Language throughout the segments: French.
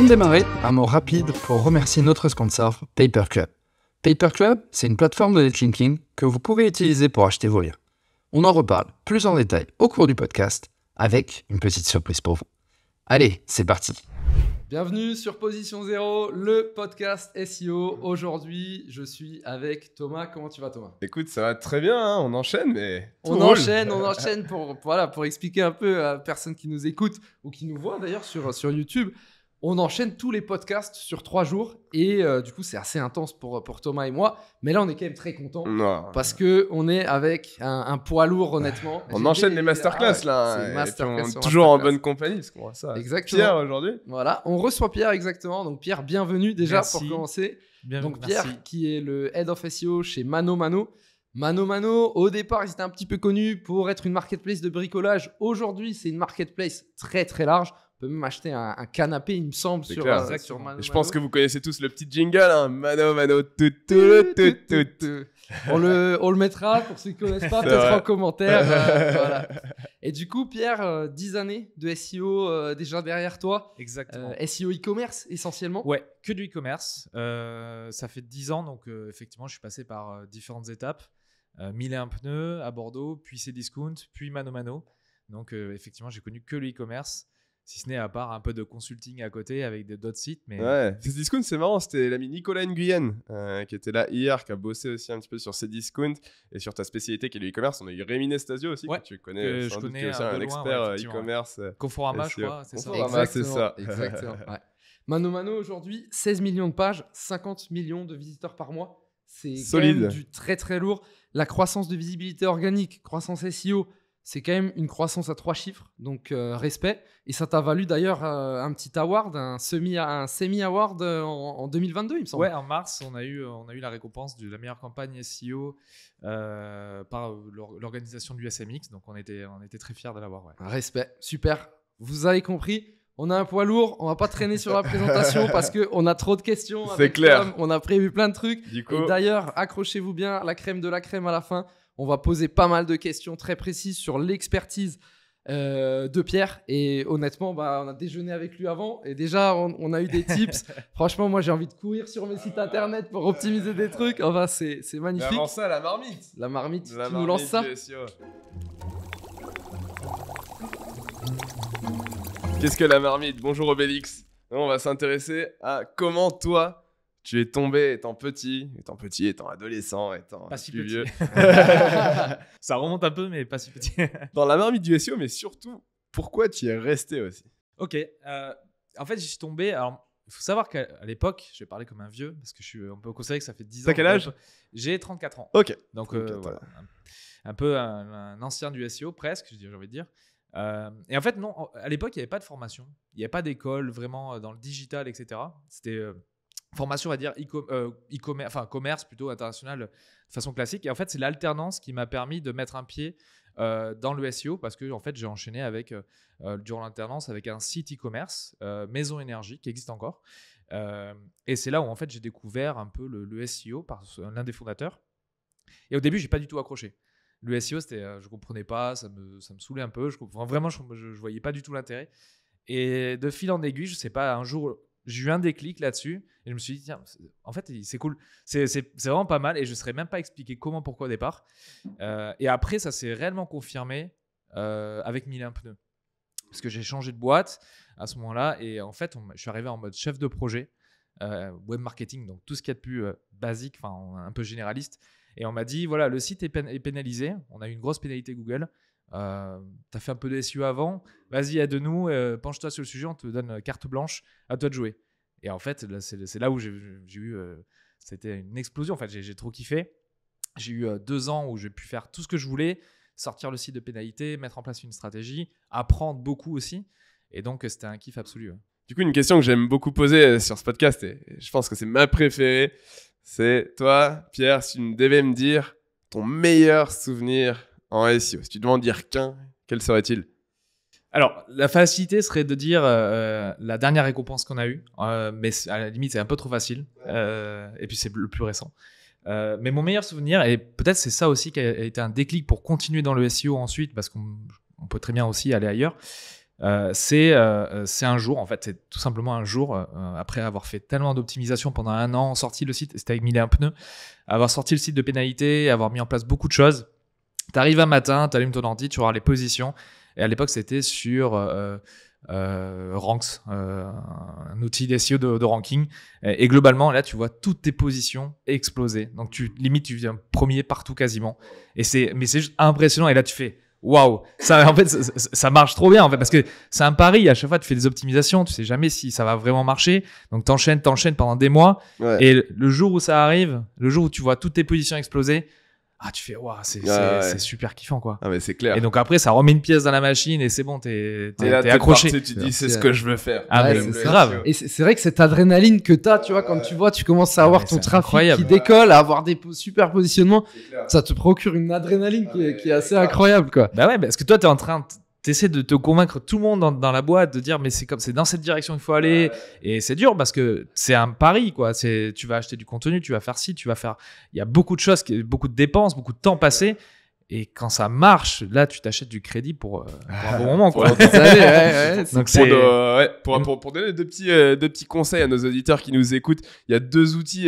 Avant de démarrer, un mot rapide pour remercier notre sponsor, Paperclub. Paperclub, c'est une plateforme de netlinking que vous pouvez utiliser pour acheter vos liens. On en reparle plus en détail au cours du podcast, avec une petite surprise pour vous. Allez, c'est parti. Bienvenue sur Position Zéro, le podcast SEO. Aujourd'hui, je suis avec Thomas. Comment tu vas, Thomas ? Écoute, ça va très bien, hein, on enchaîne, mais on enchaîne pour expliquer un peu à personnes qui nous écoutent ou qui nous voient d'ailleurs sur YouTube. On enchaîne tous les podcasts sur 3 jours et du coup, c'est assez intense pour Thomas et moi. Mais là, on est quand même très contents parce qu'on est avec un poids lourd, honnêtement. On enchaîne les masterclass là. C'est masterclass, et puis toujours en bonne compagnie. Parce qu'on voit ça. Exactement. Pierre aujourd'hui. Voilà, on reçoit Pierre exactement. Donc Pierre, bienvenue déjà. Merci. Pour commencer. Bienvenue, donc Pierre, merci. qui est le Head of SEO chez Mano Mano. Mano Mano, au départ, ils étaient un petit peu connus pour être une marketplace de bricolage. Aujourd'hui, c'est une marketplace très très large. On peut même acheter un canapé, il me semble, sur Mano Mano. Je pense que vous connaissez tous le petit jingle, hein. Mano Mano, tout. On le mettra pour ceux qui ne connaissent pas, peut-être en commentaire. Voilà. Et du coup, Pierre, 10 années de SEO déjà derrière toi. Exactement. SEO e-commerce essentiellement. Ouais, que du e-commerce. Ça fait 10 ans, donc effectivement, je suis passé par différentes étapes. 1001 pneus à Bordeaux, puis Cdiscount, puis Mano Mano. Donc effectivement, j'ai connu que le e-commerce. Si ce n'est à part un peu de consulting à côté avec d'autres sites. Mais... Ouais, Cdiscount, c'est marrant. C'était l'ami Nicolas Nguyen qui était là hier, qui a bossé aussi un petit peu sur Cdiscount et sur ta spécialité qui est le e-commerce. On a eu Rémi Nestasio aussi, que tu connais. Je connais aussi un expert e-commerce. Conforama, je crois. C'est Conforama, ça. c'est ça. Exactement. Ouais. Mano Mano, aujourd'hui, 16 millions de pages, 50 millions de visiteurs par mois. C'est solide. Quand même du très très lourd. La croissance de visibilité organique, croissance SEO, c'est quand même une croissance à 3 chiffres, donc respect. Et ça t'a valu d'ailleurs un petit award, un semi-award en 2022, il me semble. Ouais, en mars, on a eu la récompense de la meilleure campagne SEO par l'organisation du SMX, donc on était très fiers de l'avoir. Ouais. Respect, super. Vous avez compris, on a un poids lourd, on va pas traîner sur la présentation parce qu'on a trop de questions. C'est clair. On a prévu plein de trucs. Du coup... Et d'ailleurs, accrochez-vous bien, la crème de la crème à la fin. On va poser pas mal de questions très précises sur l'expertise de Pierre. Et honnêtement, on a déjeuné avec lui avant. Et déjà, on a eu des tips. Franchement, moi, j'ai envie de courir sur mes sites internet pour optimiser des trucs. Enfin, c'est magnifique. Mais avant ça, la marmite. La marmite, tu nous lances ça ? Qu'est-ce que la marmite ? Bonjour Obélix. On va s'intéresser à comment toi... Tu es tombé étant petit, étant adolescent, étant pas si plus petit. vieux. Ça remonte un peu, mais pas si petit. Dans la marmite du SEO, mais surtout, pourquoi tu y es resté aussi ? Ok. En fait, j'y suis tombé. Alors, il faut savoir qu'à l'époque, je vais parler comme un vieux, parce que on peut considérer que ça fait 10 ans. T'as quel âge ? J'ai 34 ans. Ok. Donc, voilà. Un peu un ancien du SEO, presque, j'ai envie de dire. Et en fait, non, à l'époque, il n'y avait pas de formation. Il n'y avait pas d'école vraiment dans le digital, etc. C'était... formation, on va dire, e-commerce, enfin commerce plutôt international de façon classique. Et en fait, c'est l'alternance qui m'a permis de mettre un pied dans le SEO parce que en fait, j'ai enchaîné avec, durant l'alternance avec un site e-commerce, Maison Énergie, qui existe encore. Et c'est là où en fait, j'ai découvert un peu le SEO par l'un des fondateurs. Et au début, je n'ai pas du tout accroché. Le SEO, je ne comprenais pas, ça me saoulait un peu. Je voyais pas du tout l'intérêt. Et de fil en aiguille, je ne sais pas, un jour... J'ai eu un déclic là-dessus et je me suis dit, tiens, en fait, c'est cool. C'est vraiment pas mal et je ne saurais même pas expliquer comment, pourquoi au départ. Et après, ça s'est réellement confirmé avec 1001 pneus. Parce que j'ai changé de boîte à ce moment-là et en fait, je suis arrivé en mode chef de projet, web marketing, donc tout ce qu'il y a de plus basique, enfin un peu généraliste. Et on m'a dit, voilà, le site est pénalisé. On a eu une grosse pénalité Google. Tu as fait un peu de SEO avant, vas-y, aide-nous, penche-toi sur le sujet, on te donne carte blanche, à toi de jouer. Et en fait, là, c'est là où j'ai eu, c'était une explosion. En fait, j'ai trop kiffé. J'ai eu 2 ans où j'ai pu faire tout ce que je voulais, sortir le site de pénalité, mettre en place une stratégie, apprendre beaucoup aussi. Et donc, c'était un kiff absolu. Du coup, une question que j'aime beaucoup poser sur ce podcast, et je pense que c'est ma préférée, c'est toi, Pierre, si tu me devais me dire ton meilleur souvenir en SEO, si tu devais en dire qu'un, quel serait-il ? Alors, la facilité serait de dire la dernière récompense qu'on a eue, mais à la limite, c'est un peu trop facile. Et puis, c'est le plus récent. Mais mon meilleur souvenir, et peut-être c'est ça aussi qui a été un déclic pour continuer dans le SEO ensuite, parce qu'on peut très bien aussi aller ailleurs, c'est un jour, en fait, c'est tout simplement un jour, après avoir fait tellement d'optimisation pendant 1 an, sorti le site, c'était avec 1001 pneus, avoir sorti le site de pénalité, avoir mis en place beaucoup de choses. T'arrives un matin, t'allumes ton ordi, tu vas voir les positions. Et à l'époque, c'était sur Ranks, un outil d'SEO de ranking. Et globalement, là, tu vois toutes tes positions exploser. Donc, limite, tu viens premier partout quasiment. Mais c'est juste impressionnant. Et là, tu fais waouh, ça, en fait, ça marche trop bien, en fait, parce que c'est un pari. À chaque fois, tu fais des optimisations, tu sais jamais si ça va vraiment marcher. Donc, t'enchaînes pendant des mois. Ouais. Et le jour où ça arrive, le jour où tu vois toutes tes positions exploser, tu fais waouh, c'est super kiffant, quoi. Ah, mais c'est clair. Et donc après, ça remet une pièce dans la machine et c'est bon, t'es accroché. Tu dis, c'est ce que je veux faire. Ah, mais c'est grave. Et c'est vrai que cette adrénaline que t'as, tu vois, quand tu commences à avoir ton trafic qui décolle, à avoir des super positionnements, ça te procure une adrénaline qui est assez incroyable, quoi. Bah ouais, parce que toi, t'essaies de te convaincre tout le monde dans la boîte, de dire mais c'est dans cette direction qu'il faut aller, et c'est dur parce que c'est un pari, quoi. Tu vas acheter du contenu, tu vas faire ci, il y a beaucoup de choses, beaucoup de dépenses, beaucoup de temps passé, et quand ça marche, là tu t'achètes du crédit pour un bon moment, quoi. Donc pour donner deux petits conseils à nos auditeurs qui nous écoutent, il y a 2 outils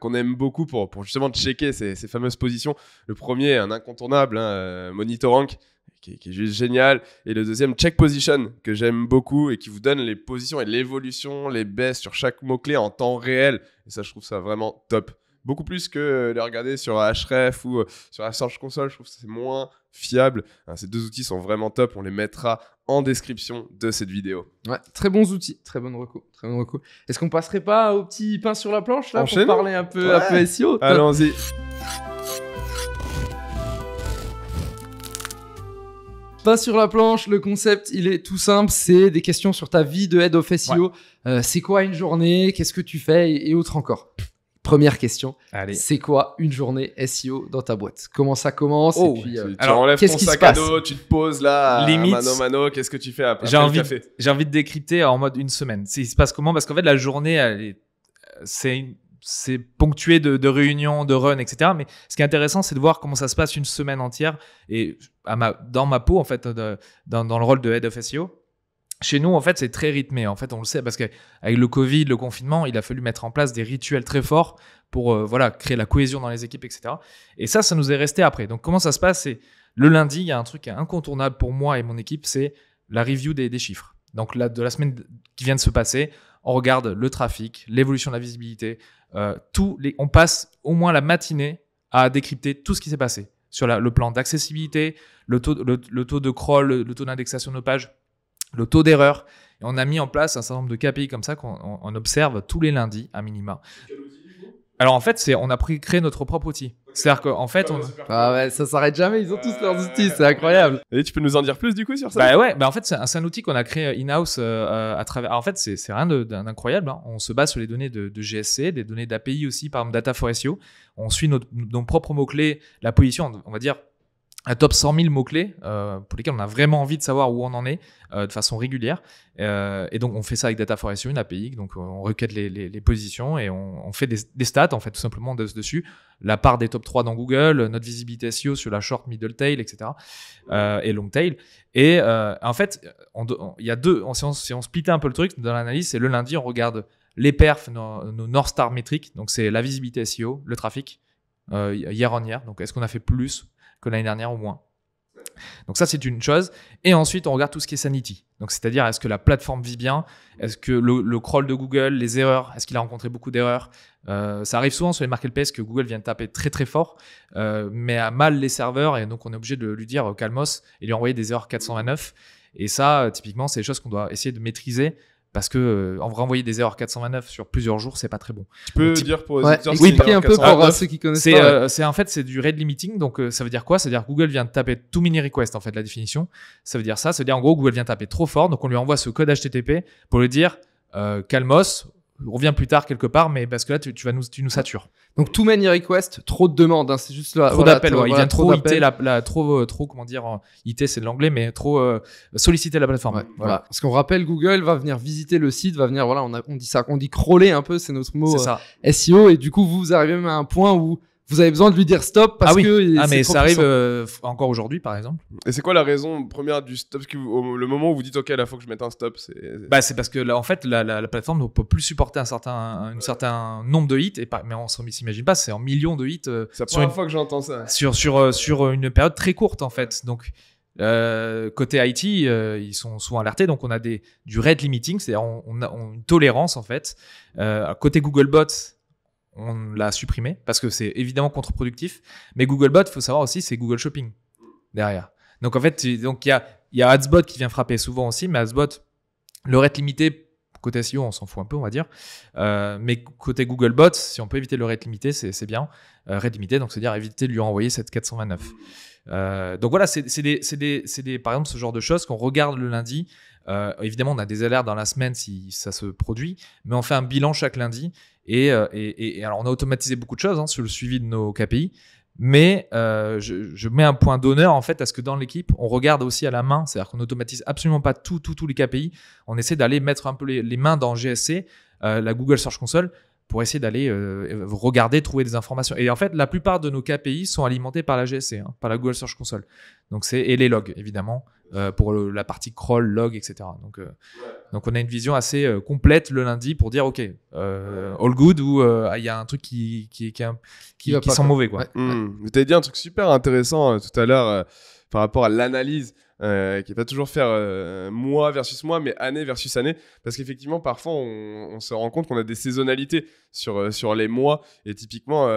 qu'on aime beaucoup pour justement checker ces fameuses positions. Le premier, un incontournable, Monitorank, qui est juste génial. Et le deuxième, Check Position, que j'aime beaucoup et qui vous donne les positions et l'évolution, les baisses sur chaque mot-clé en temps réel. Et ça, je trouve ça vraiment top. Beaucoup plus que les regarder sur Ahref ou sur la Search Console. Je trouve que c'est moins fiable. Ces 2 outils sont vraiment top. On les mettra en description de cette vidéo. Ouais, très bons outils. Très bonne reco. Est-ce qu'on passerait pas au petit pain sur la planche, là, Enchaîne. pour parler un peu SEO? Allons-y. Pas sur la planche, le concept, il est tout simple, c'est des questions sur ta vie de Head of SEO. Ouais. C'est quoi une journée? Qu'est-ce que tu fais? Et autres encore. Première question. Allez. C'est quoi une journée SEO dans ta boîte? Comment ça commence? Et puis, tu enlèves ton sac à dos, tu te poses là, limite, mano, qu'est-ce que tu fais après j'ai envie de décrypter en mode une semaine. Il se passe comment? Parce qu'en fait, la journée, c'est ponctué de réunions, de runs, etc. Mais ce qui est intéressant, c'est de voir comment ça se passe une semaine entière. Et dans ma peau, en fait, dans le rôle de Head of SEO, chez nous, en fait, c'est très rythmé. En fait, on le sait parce qu'avec le Covid, le confinement, il a fallu mettre en place des rituels très forts pour créer la cohésion dans les équipes, etc. Et ça nous est resté après. Donc, comment ça se passe? C'est le lundi, il y a un truc incontournable pour moi et mon équipe, c'est la review des chiffres. Donc, de la semaine qui vient de se passer, on regarde le trafic, l'évolution de la visibilité. On passe au moins la matinée à décrypter tout ce qui s'est passé sur le plan d'accessibilité, le taux de crawl, le taux d'indexation de nos pages, le taux d'erreur. Et on a mis en place un certain nombre de KPI comme ça qu'on observe tous les lundis à minima. Alors en fait, on a créé notre propre outil. C'est-à-dire qu'en fait, ça s'arrête jamais. Ils ont tous leurs outils, c'est incroyable. Et tu peux nous en dire plus du coup sur ça? En fait, c'est un outil qu'on a créé in-house à travers. Alors, en fait, c'est rien d'incroyable. Hein. On se base sur les données de GSC, des données d'API aussi, par exemple Data for SEO. On suit nos propres mots-clés, la position, on va dire, un top 100 000 mots-clés pour lesquels on a vraiment envie de savoir où on en est de façon régulière. Et donc, on fait ça avec Data for SEO, une API. Donc, on requête les positions et on fait des stats, en fait, tout simplement dessus. La part des top 3 dans Google, notre visibilité SEO sur la short, middle tail, etc. Et long tail. Et en fait, il y a si on splitait un peu le truc dans l'analyse, c'est le lundi, on regarde les perfs, nos North Star métriques. Donc, c'est la visibilité SEO, le trafic, year on year. Donc, est-ce qu'on a fait plus que l'année dernière ou moins? Donc ça, c'est une chose. Et ensuite, on regarde tout ce qui est sanity. Donc, c'est-à-dire, est-ce que la plateforme vit bien? Est-ce que le crawl de Google, les erreurs, est-ce qu'il a rencontré beaucoup d'erreurs? Ça arrive souvent sur les marketplaces que Google vient de taper très très fort, mais a mal les serveurs, et donc on est obligé de lui dire calmos et lui envoyer des erreurs 429. Et ça, typiquement, c'est des choses qu'on doit essayer de maîtriser. Parce que renvoyer des erreurs 429 sur plusieurs jours, c'est pas très bon. Tu peux dire pour expliquer un peu pour ceux qui connaissent pas. C'est du rate limiting. Donc ça veut dire quoi? Ça veut dire que Google vient de taper too many requests, en fait, la définition. Ça veut dire ça. Ça veut dire en gros Google vient de taper trop fort, donc on lui envoie ce code HTTP pour lui dire calmos, reviens plus tard quelque part, mais parce que là tu nous satures. Donc too many requests, trop de demandes, hein, c'est juste là. Trop d'appels, il vient trop iter trop comment dire, IT c'est de l'anglais, mais trop solliciter la plateforme. Ouais, voilà. Parce qu'on rappelle, Google va venir visiter le site, va venir, on dit ça, on dit crawler un peu, c'est notre mot SEO, et du coup vous arrivez même à un point où vous avez besoin de lui dire stop parce que Ah, c'est mais trop ça arrive puissant. encore aujourd'hui, par exemple. Et c'est quoi la raison première du stop? Parce que le moment où vous dites, OK, là, faut que je mette un stop, c'est. Bah, c'est parce que là, en fait, la plateforme ne peut plus supporter un certain nombre de hits, mais on s'imagine pas, c'est en millions de hits C'est la sur première une fois que j'entends ça. sur une période très courte en fait. Donc côté IT, ils sont souvent alertés. Donc on a du rate limiting, c'est-à-dire on a une tolérance en fait. Côté Googlebot, on l'a supprimé parce que c'est évidemment contre-productif. Mais Googlebot, faut savoir aussi, c'est Google Shopping derrière. Donc en fait, il y a AdsBot qui vient frapper souvent aussi, mais AdsBot, le rate limité. Côté SEO, on s'en fout un peu, on va dire. Mais côté Googlebot, si on peut éviter le rate limité, c'est bien. Rate limité, donc c'est-à-dire éviter de lui renvoyer cette 429. Donc voilà, c'est des, par exemple, ce genre de choses qu'on regarde le lundi. Évidemment, on a des alertes dans la semaine si ça se produit, mais on fait un bilan chaque lundi. Et alors, on a automatisé beaucoup de choses sur le suivi de nos KPI. Mais je mets un point d'honneur en fait à ce que dans l'équipe on regarde aussi à la main, c'est-à-dire qu'on n'automatise absolument pas tous les KPI. On essaie d'aller mettre un peu les mains dans GSC, la Google Search Console, pour essayer d'aller regarder, trouver des informations. Et en fait, la plupart de nos KPI sont alimentés par la GSC, par la Google Search Console. Donc et les logs évidemment pour la partie crawl, log, etc. Donc on a une vision assez complète le lundi pour dire ok, all good ou il y a un truc qui sent mauvais quoi. Ouais. Vous t'avez dit un truc super intéressant tout à l'heure par rapport à l'analyse qui n'est pas toujours faire mois versus mois, mais année versus année. Parce qu'effectivement, parfois, on se rend compte qu'on a des saisonnalités sur les mois. Et typiquement,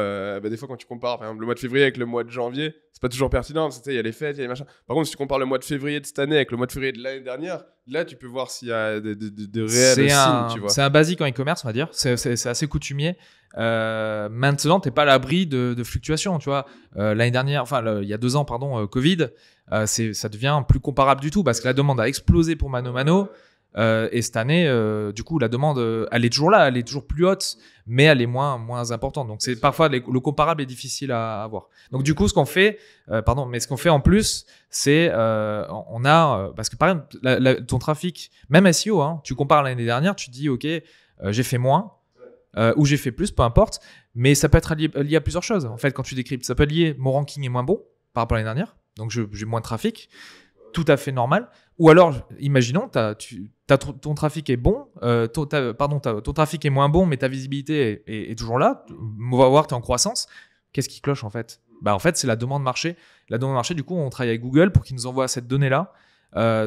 des fois, quand tu compares par exemple, le mois de février avec le mois de janvier, c'est pas toujours pertinent. Il y a les fêtes, il y a les machins. Par contre, si tu compares le mois de février de cette année avec le mois de février de l'année dernière, là, tu peux voir s'il y a de réels signes. Tu vois. C'est un basique en e-commerce, on va dire. C'est assez coutumier. Maintenant, t'es pas à l'abri de fluctuations, tu vois. L'année dernière, il y a 2 ans, pardon, Covid, ça devient plus comparable du tout parce que la demande a explosé pour Mano. Et cette année, du coup, la demande, elle est toujours là, elle est toujours plus haute, mais elle est moins importante. Donc, c'est parfois le comparable est difficile à avoir. Donc, du coup, ce qu'on fait en plus, c'est on a parce que par exemple, ton trafic, même SEO, tu compares l'année dernière, tu te dis ok, j'ai fait moins. Ou j'ai fait plus, peu importe, mais ça peut être lié à plusieurs choses. En fait, quand tu décryptes, ça peut être lié, mon ranking est moins bon par rapport à l'année dernière, donc j'ai moins de trafic, tout à fait normal. Ou alors, imaginons, ton trafic est bon, ton trafic est moins bon, mais ta visibilité est toujours là. On va voir, tu es en croissance. Qu'est-ce qui cloche en fait ? En fait, c'est la demande marché. La demande marché, du coup, on travaille avec Google pour qu'ils nous envoient cette donnée-là.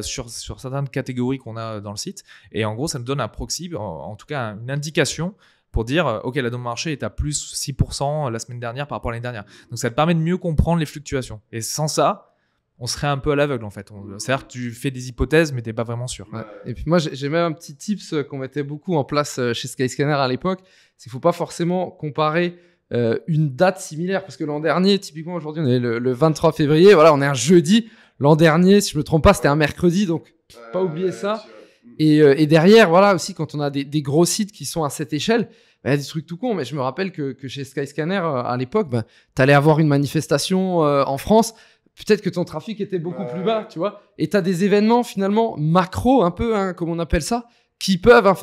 Sur certaines catégories qu'on a dans le site. Et en gros, ça nous donne un proxy, en tout cas une indication pour dire, OK, la demande marché est à plus 6% la semaine dernière par rapport à l'année dernière. Donc, ça te permet de mieux comprendre les fluctuations. Et sans ça, on serait un peu à l'aveugle, en fait. C'est-à-dire que tu fais des hypothèses, mais tu n'es pas vraiment sûr. Ouais. Et puis moi, j'ai même un petit tips qu'on mettait beaucoup en place chez Skyscanner à l'époque. C'est qu'il ne faut pas forcément comparer une date similaire. Parce que l'an dernier, typiquement, aujourd'hui, on est le 23 février. Voilà, on est un jeudi. L'an dernier, si je ne me trompe pas, c'était un mercredi. Donc, pas oublier ça. Et derrière, voilà, aussi, quand on a des gros sites qui sont à cette échelle, il y a des trucs tout cons. Mais je me rappelle que chez Skyscanner, à l'époque, tu allais avoir une manifestation en France. Peut-être que ton trafic était beaucoup plus bas, tu vois. Et tu as des événements, finalement, macro, un peu, comme on appelle ça, qui peuvent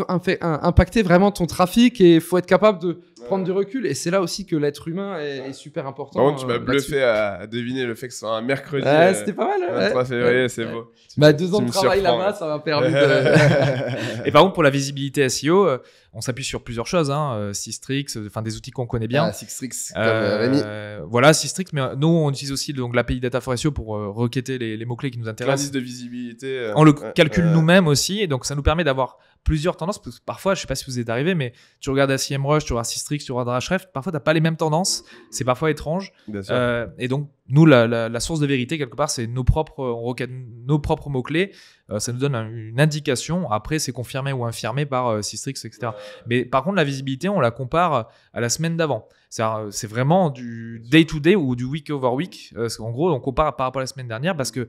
impacter vraiment ton trafic. Et il faut être capable de prendre du recul. Et c'est là aussi que l'être humain est super important. Par contre, tu m'as bluffé à deviner le fait que ce soit un mercredi. C'était pas mal. 23 février, c'est beau. 2 ans de travail là-bas, ça m'a permis de... Et par contre, pour la visibilité SEO, on s'appuie sur plusieurs choses. Sistrix, des outils qu'on connaît bien. Sistrix, comme Rémi. Voilà, Sistrix. Mais nous, on utilise aussi l'API Data for SEO pour requêter les mots-clés qui nous intéressent. L'indice de visibilité. On le calcule nous-mêmes aussi. Et donc, ça nous permet d'avoir plusieurs tendances. Parce que parfois, je ne sais pas si vous êtes arrivé, mais tu regardes SEMrush, tu regardes Sistrix, tu regardes Ahrefs. Parfois, tu n'as pas les mêmes tendances. C'est parfois étrange. Bien sûr. Et donc, nous, la source de vérité, quelque part, c'est on requête nos propres mots-clés. Ça nous donne une indication. Après, c'est confirmé ou infirmé par Sistrix, etc. Mais par contre, la visibilité, on la compare à la semaine d'avant. C'est vraiment du day-to-day ou du week-over-week. En gros, on compare par rapport à la semaine dernière parce que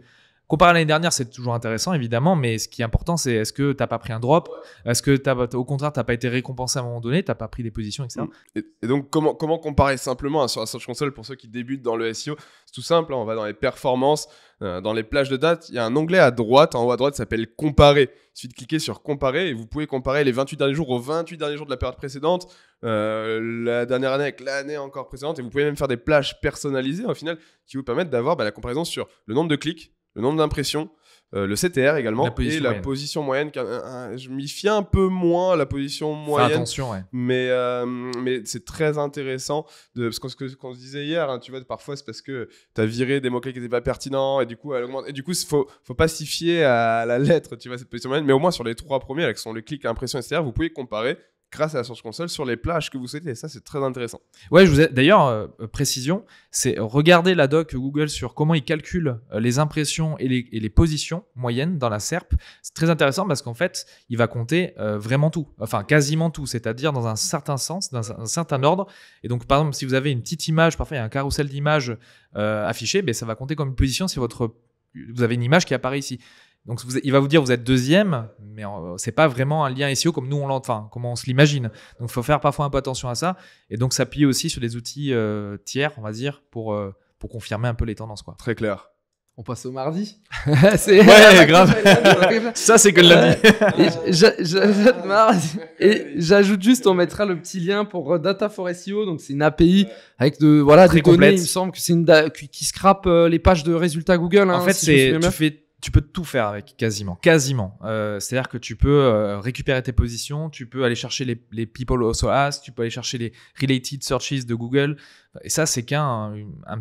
Comparer à l'année dernière, c'est toujours intéressant, évidemment, mais ce qui est important, c'est est-ce que tu n'as pas pris un drop? Est-ce que, au contraire, tu n'as pas été récompensé à un moment donné? Tu n'as pas pris des positions, etc. Et donc, comment comparer simplement sur la Search Console pour ceux qui débutent dans le SEO? C'est tout simple, on va dans les performances, dans les plages de dates. Il y a un onglet à droite, en haut à droite, qui s'appelle Comparer. Il suffit de cliquer sur Comparer et vous pouvez comparer les 28 derniers jours aux 28 derniers jours de la période précédente, la dernière année avec l'année encore précédente. Et vous pouvez même faire des plages personnalisées, au final, qui vous permettent d'avoir la comparaison sur le nombre de clics, le nombre d'impressions, le CTR également, et la position moyenne. Je m'y fie un peu moins à la position moyenne. Fais attention, ouais. Mais c'est très intéressant, parce que ce qu'on se disait hier, hein, tu vois, parfois c'est parce que tu as viré des mots-clés qui n'étaient pas pertinents, et du coup, elle augmente. Et du coup, faut pas s'y fier à la lettre, tu vois, cette position moyenne, mais au moins sur les 3 premiers, là, qui sont les clics, impressions, etc., vous pouvez comparer grâce à la Search Console sur les plages que vous souhaitez. Et ça, c'est très intéressant. Ouais, d'ailleurs, précision, c'est regarder la doc Google sur comment il calcule les impressions et les positions moyennes dans la SERP. C'est très intéressant parce qu'en fait, il va compter vraiment tout, enfin quasiment tout, c'est-à-dire dans un certain sens, dans un certain ordre. Et donc, par exemple, si vous avez une petite image, parfois il y a un carrousel d'images affiché, ça va compter comme une position si vous avez une image qui apparaît ici. Donc, il va vous dire vous êtes deuxième, mais c'est pas vraiment un lien SEO comme nous comment on se l'imagine. Donc, il faut faire parfois un peu attention à ça. Et donc, s'appuyer aussi sur des outils tiers, on va dire, pour confirmer un peu les tendances, quoi. Très clair. On passe au mardi. Ouais, grave. Ça, c'est que le lundi. Et j'ajoute juste, on mettra le petit lien pour Data for SEO. Donc, c'est une API avec des Très données. complète. Il me semble que c'est qui scrape les pages de résultats Google. En fait, tu peux tout faire avec, quasiment. C'est-à-dire que tu peux récupérer tes positions, tu peux aller chercher les people also asked, tu peux aller chercher les related searches de Google. Et ça, c'est qu'un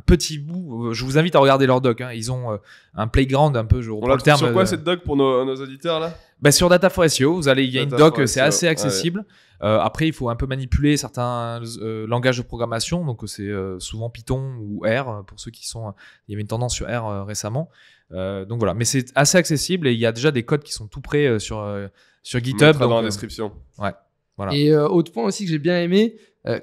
petit bout. Je vous invite à regarder leur doc. Hein. Ils ont un playground un peu. On la trouve sur quoi cette doc pour nos auditeurs là? Sur Data for SEO, il y a une doc, c'est assez accessible. Ouais. Après, il faut un peu manipuler certains langages de programmation. Donc, c'est souvent Python ou R pour ceux qui sont. Il y avait une tendance sur R récemment. Donc voilà, mais c'est assez accessible et il y a déjà des codes qui sont tout prêts sur GitHub. Dans la description. Ouais, voilà. Et autre point aussi que j'ai bien aimé,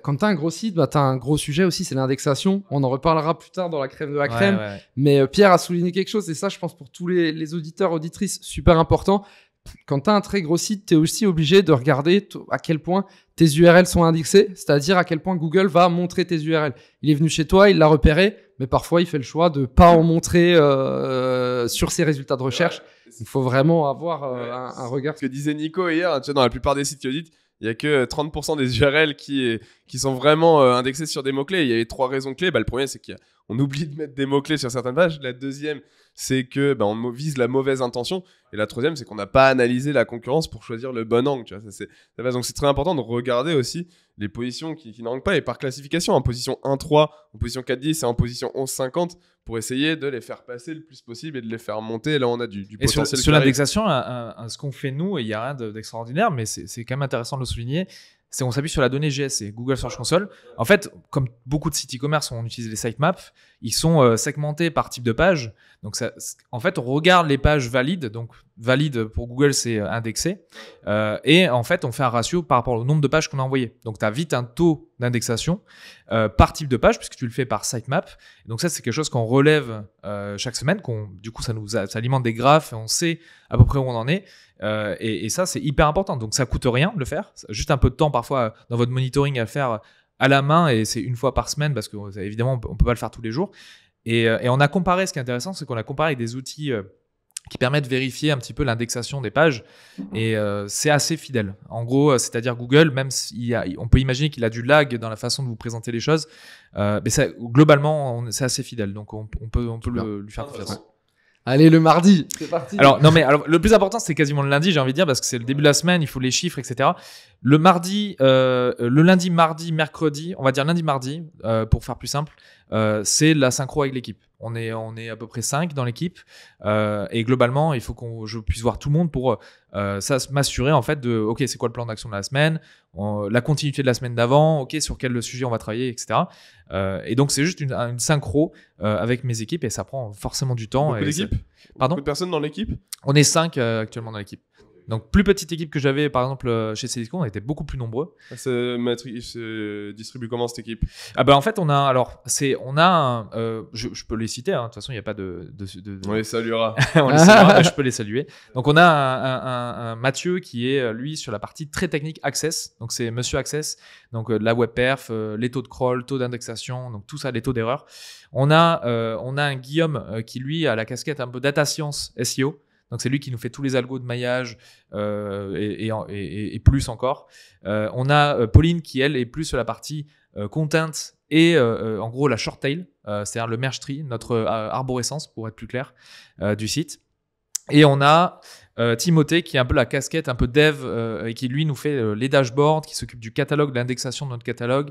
quand tu as un gros site, tu as un gros sujet aussi, c'est l'indexation. On en reparlera plus tard dans la crème de la crème. Ouais. Mais Pierre a souligné quelque chose, et ça, je pense pour tous les auditeurs, auditrices, super important. Quand tu as un très gros site, tu es aussi obligé de regarder à quel point tes URL sont indexées, c'est-à-dire à quel point Google va montrer tes URL. Il est venu chez toi, il l'a repéré, mais parfois il fait le choix de ne pas en montrer sur ses résultats de recherche. Il faut vraiment avoir un regard. Ce que disait Nico hier, tu sais, dans la plupart des sites qui audit, il n'y a que 30% des URL qui sont vraiment indexés sur des mots-clés. Il y a 3 raisons clés. Le premier, c'est qu'on oublie de mettre des mots-clés sur certaines pages. La deuxième, c'est que on vise la mauvaise intention. Et la troisième, c'est qu'on n'a pas analysé la concurrence pour choisir le bon angle. Tu vois, donc c'est très important de regarder aussi les positions qui n'anglent pas, et par classification, en position 1.3, en position 4.10 et en position 11.50, pour essayer de les faire passer le plus possible et de les faire monter. Là, on a du potentiel. Sur l'indexation, ce qu'on fait nous, et il n'y a rien d'extraordinaire, mais c'est quand même intéressant de le souligner, c'est qu'on s'appuie sur la donnée GSC, Google Search Console. En fait, comme beaucoup de sites e-commerce, on utilise les sitemaps, ils sont segmentés par type de page. Donc, en fait, on regarde les pages valides. Donc, valide pour Google, c'est indexé. Et en fait, on fait un ratio par rapport au nombre de pages qu'on a envoyées. Donc, tu as vite un taux d'indexation par type de page, puisque tu le fais par sitemap. Et donc, ça, c'est quelque chose qu'on relève chaque semaine. Du coup, ça alimente des graphes et on sait à peu près où on en est. Et ça, c'est hyper important. Donc, ça coûte rien de le faire. Juste un peu de temps parfois dans votre monitoring à faire à la main, et c'est une fois par semaine parce que évidemment, on peut pas le faire tous les jours. Et on a comparé, ce qui est intéressant, c'est qu'on a comparé avec des outils qui permettent de vérifier un petit peu l'indexation des pages, et c'est assez fidèle. En gros, c'est-à-dire Google, même on peut imaginer qu'il a du lag dans la façon de vous présenter les choses, mais ça, globalement, c'est assez fidèle. Donc, on peut lui faire confiance. Allez, le mardi, c'est parti. Alors, le plus important, c'est quasiment le lundi, j'ai envie de dire, parce que c'est le début de la semaine, il faut les chiffres, etc. Le mardi, le lundi, mardi, mercredi, on va dire lundi, mardi, pour faire plus simple, c'est la synchro avec l'équipe. On est à peu près 5 dans l'équipe, et globalement, il faut je puisse voir tout le monde pour m'assurer en fait de OK, c'est quoi le plan d'action de la semaine, la continuité de la semaine d'avant, OK, sur quel sujet on va travailler, etc. Et donc c'est juste une synchro avec mes équipes, et ça prend forcément du temps. Beaucoup d'équipes. Pardon ? Beaucoup de personnes dans l'équipe ? On est 5 actuellement dans l'équipe. Donc, plus petite équipe que j'avais, par exemple, chez Cdiscount, on était beaucoup plus nombreux. Se distribue comment cette équipe? Ah ben en fait, on a je peux les citer, hein. De toute façon, il n'y a pas de... On les saluera. On les saluera, je peux les saluer. Donc, on a un Mathieu qui est, lui, sur la partie très technique Access. Donc, c'est Monsieur Access. Donc, la web perf, les taux de crawl, taux d'indexation, donc tout ça, les taux d'erreur. On a un Guillaume qui, lui, a la casquette un peu data science SEO. Donc, c'est lui qui nous fait tous les algos de maillage et plus encore. On a Pauline qui, elle, est plus sur la partie content et en gros la short tail, c'est-à-dire le merge tree, notre arborescence pour être plus clair du site. Et on a Timothée qui est un peu la casquette un peu dev et qui lui nous fait les dashboards, qui s'occupe du catalogue, de l'indexation de notre catalogue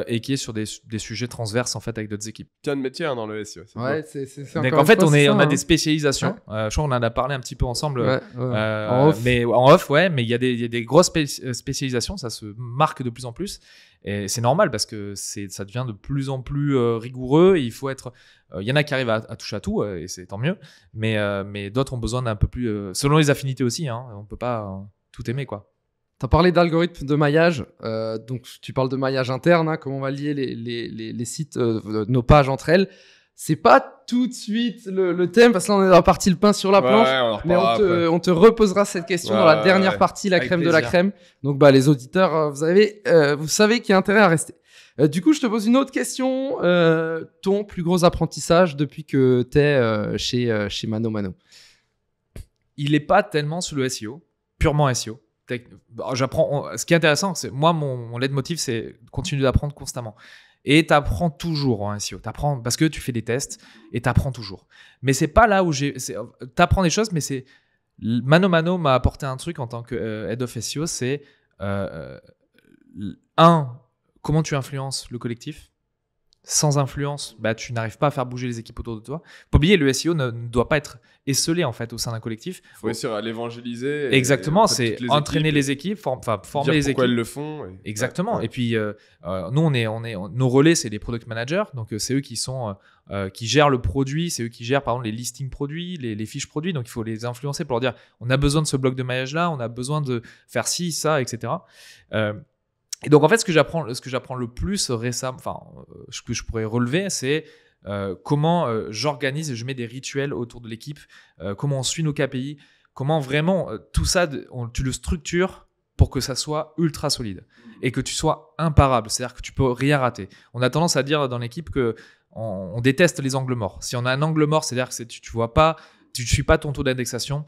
et qui est sur des sujets transverses en fait avec d'autres équipes. Tiens de métier dans le SEO. Ouais, c'est Donc encore en fait une fois, on a ça, des spécialisations. Je crois qu'on en a parlé un petit peu ensemble. Ouais, ouais. En off. Mais en off, ouais, mais il y a des grosses spécialisations, ça se marque de plus en plus. Et c'est normal parce que ça devient de plus en plus rigoureux. Et il faut être. Il y en a qui arrivent à toucher à tout et c'est tant mieux. Mais d'autres ont besoin d'un peu plus. Selon les affinités aussi, hein, on peut pas tout aimer quoi. Tu as parlé d'algorithmes de maillage. Donc tu parles de maillage interne, hein, comment on va lier les sites, nos pages entre elles. C'est pas tout de suite le thème parce que là on est dans la partie le pain sur la planche. Mais on te reposera cette question dans la dernière partie, la Avec crème de plaisir. la crème. Donc les auditeurs, vous savez qu'il y a intérêt à rester. Du coup, je te pose une autre question. Ton plus gros apprentissage depuis que tu es chez Mano Mano? Il n'est pas tellement sur le SEO, purement SEO. J'apprends. Ce qui est intéressant, c'est moi mon leitmotiv, c'est continuer d'apprendre constamment. Et tu apprends toujours en SEO. T'apprends parce que tu fais des tests et tu apprends toujours. Mais c'est pas là où tu apprends des choses, mais c'est Mano Mano m'a apporté un truc en tant que head of SEO, c'est comment tu influences le collectif. Sans influence, tu n'arrives pas à faire bouger les équipes autour de toi. Faut pas oublier, le SEO ne doit pas être esselé en fait au sein d'un collectif. Il faut réussir à l'évangéliser. Exactement, c'est entraîner les équipes, former les équipes. Pourquoi elles le font. Exactement. Et puis nous, nos relais, c'est les product managers, donc c'est eux qui sont qui gèrent le produit, c'est eux qui gèrent par exemple les listings produits, les fiches produits. Donc il faut les influencer pour leur dire on a besoin de ce bloc de maillage là, on a besoin de faire ci, ça, etc. Et donc en fait, ce que j'apprends le plus récemment, ce que je pourrais relever, c'est comment j'organise et je mets des rituels autour de l'équipe, comment on suit nos KPI, comment vraiment tout ça, tu le structures pour que ça soit ultra solide et que tu sois imparable, c'est-à-dire que tu peux rien rater. On a tendance à dire dans l'équipe que on déteste les angles morts. Si on a un angle mort, c'est-à-dire que tu vois pas, tu ne suis pas ton taux d'indexation.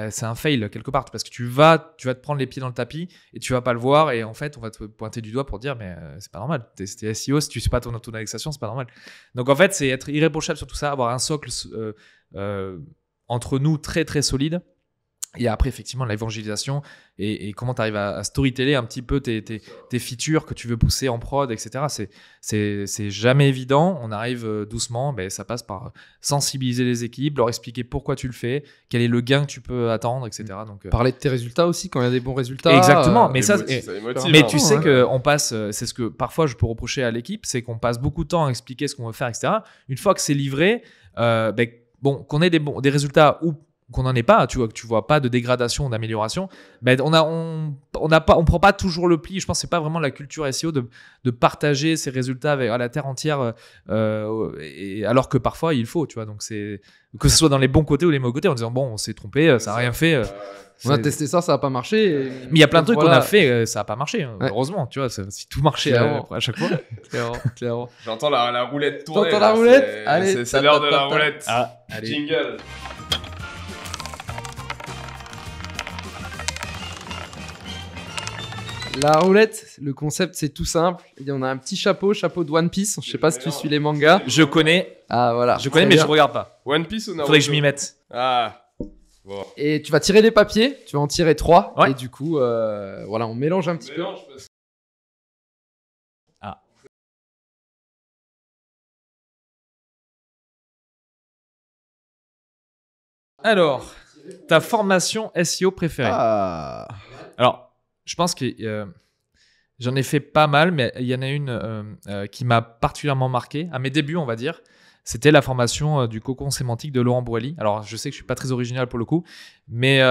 C'est un fail quelque part parce que tu vas te prendre les pieds dans le tapis et tu vas pas le voir et en fait on va te pointer du doigt pour dire mais c'est pas normal, t'es SEO, si tu suis pas ton taux d'indexation c'est pas normal. Donc en fait c'est être irréprochable sur tout ça, avoir un socle entre nous très très solide. Et après, effectivement, l'évangélisation et comment tu arrives à storyteller un petit peu tes features que tu veux pousser en prod, etc. C'est jamais évident. On arrive doucement. Ça passe par sensibiliser les équipes, leur expliquer pourquoi tu le fais, quel est le gain que tu peux attendre, etc. Donc, parler de tes résultats aussi quand il y a des bons résultats. Exactement. Mais tu sais qu'on passe, c'est ce que parfois je peux reprocher à l'équipe, c'est qu'on passe beaucoup de temps à expliquer ce qu'on veut faire, etc. Une fois que c'est livré, qu'on ait des résultats ou qu'on n'en ait pas, tu vois pas de dégradation ou d'amélioration, on prend pas toujours le pli. Je pense que c'est pas vraiment la culture SEO de partager ses résultats à la terre entière, alors que parfois il faut, tu vois. Donc c'est que ce soit dans les bons côtés ou les mauvais côtés, en disant bon, on s'est trompé, ça a rien fait. On a testé ça, ça a pas marché. Mais il y a plein de trucs qu'on a fait, ça a pas marché. Heureusement, tu vois, si tout marchait à chaque fois. Clairement. J'entends la roulette tourner. T'entends la roulette ? Allez, c'est l'heure de la roulette. Allez. Jingle. La roulette, le concept c'est tout simple. On a un petit chapeau de One Piece. Je sais pas si tu suis les mangas. Je connais. Ah voilà. Je connais mais je regarde pas. One Piece ou Naruto ? Faudrait que je m'y mette. Ah. Bon. Et tu vas tirer des papiers. Tu vas en tirer 3. Ouais. Et du coup, on mélange un petit peu. Alors, ta formation SEO préférée. Alors, je pense que j'en ai fait pas mal, mais il y en a une qui m'a particulièrement marqué. À mes débuts, on va dire, c'était la formation du cocon sémantique de Laurent Boilly. Alors, je sais que je suis pas très original pour le coup, mais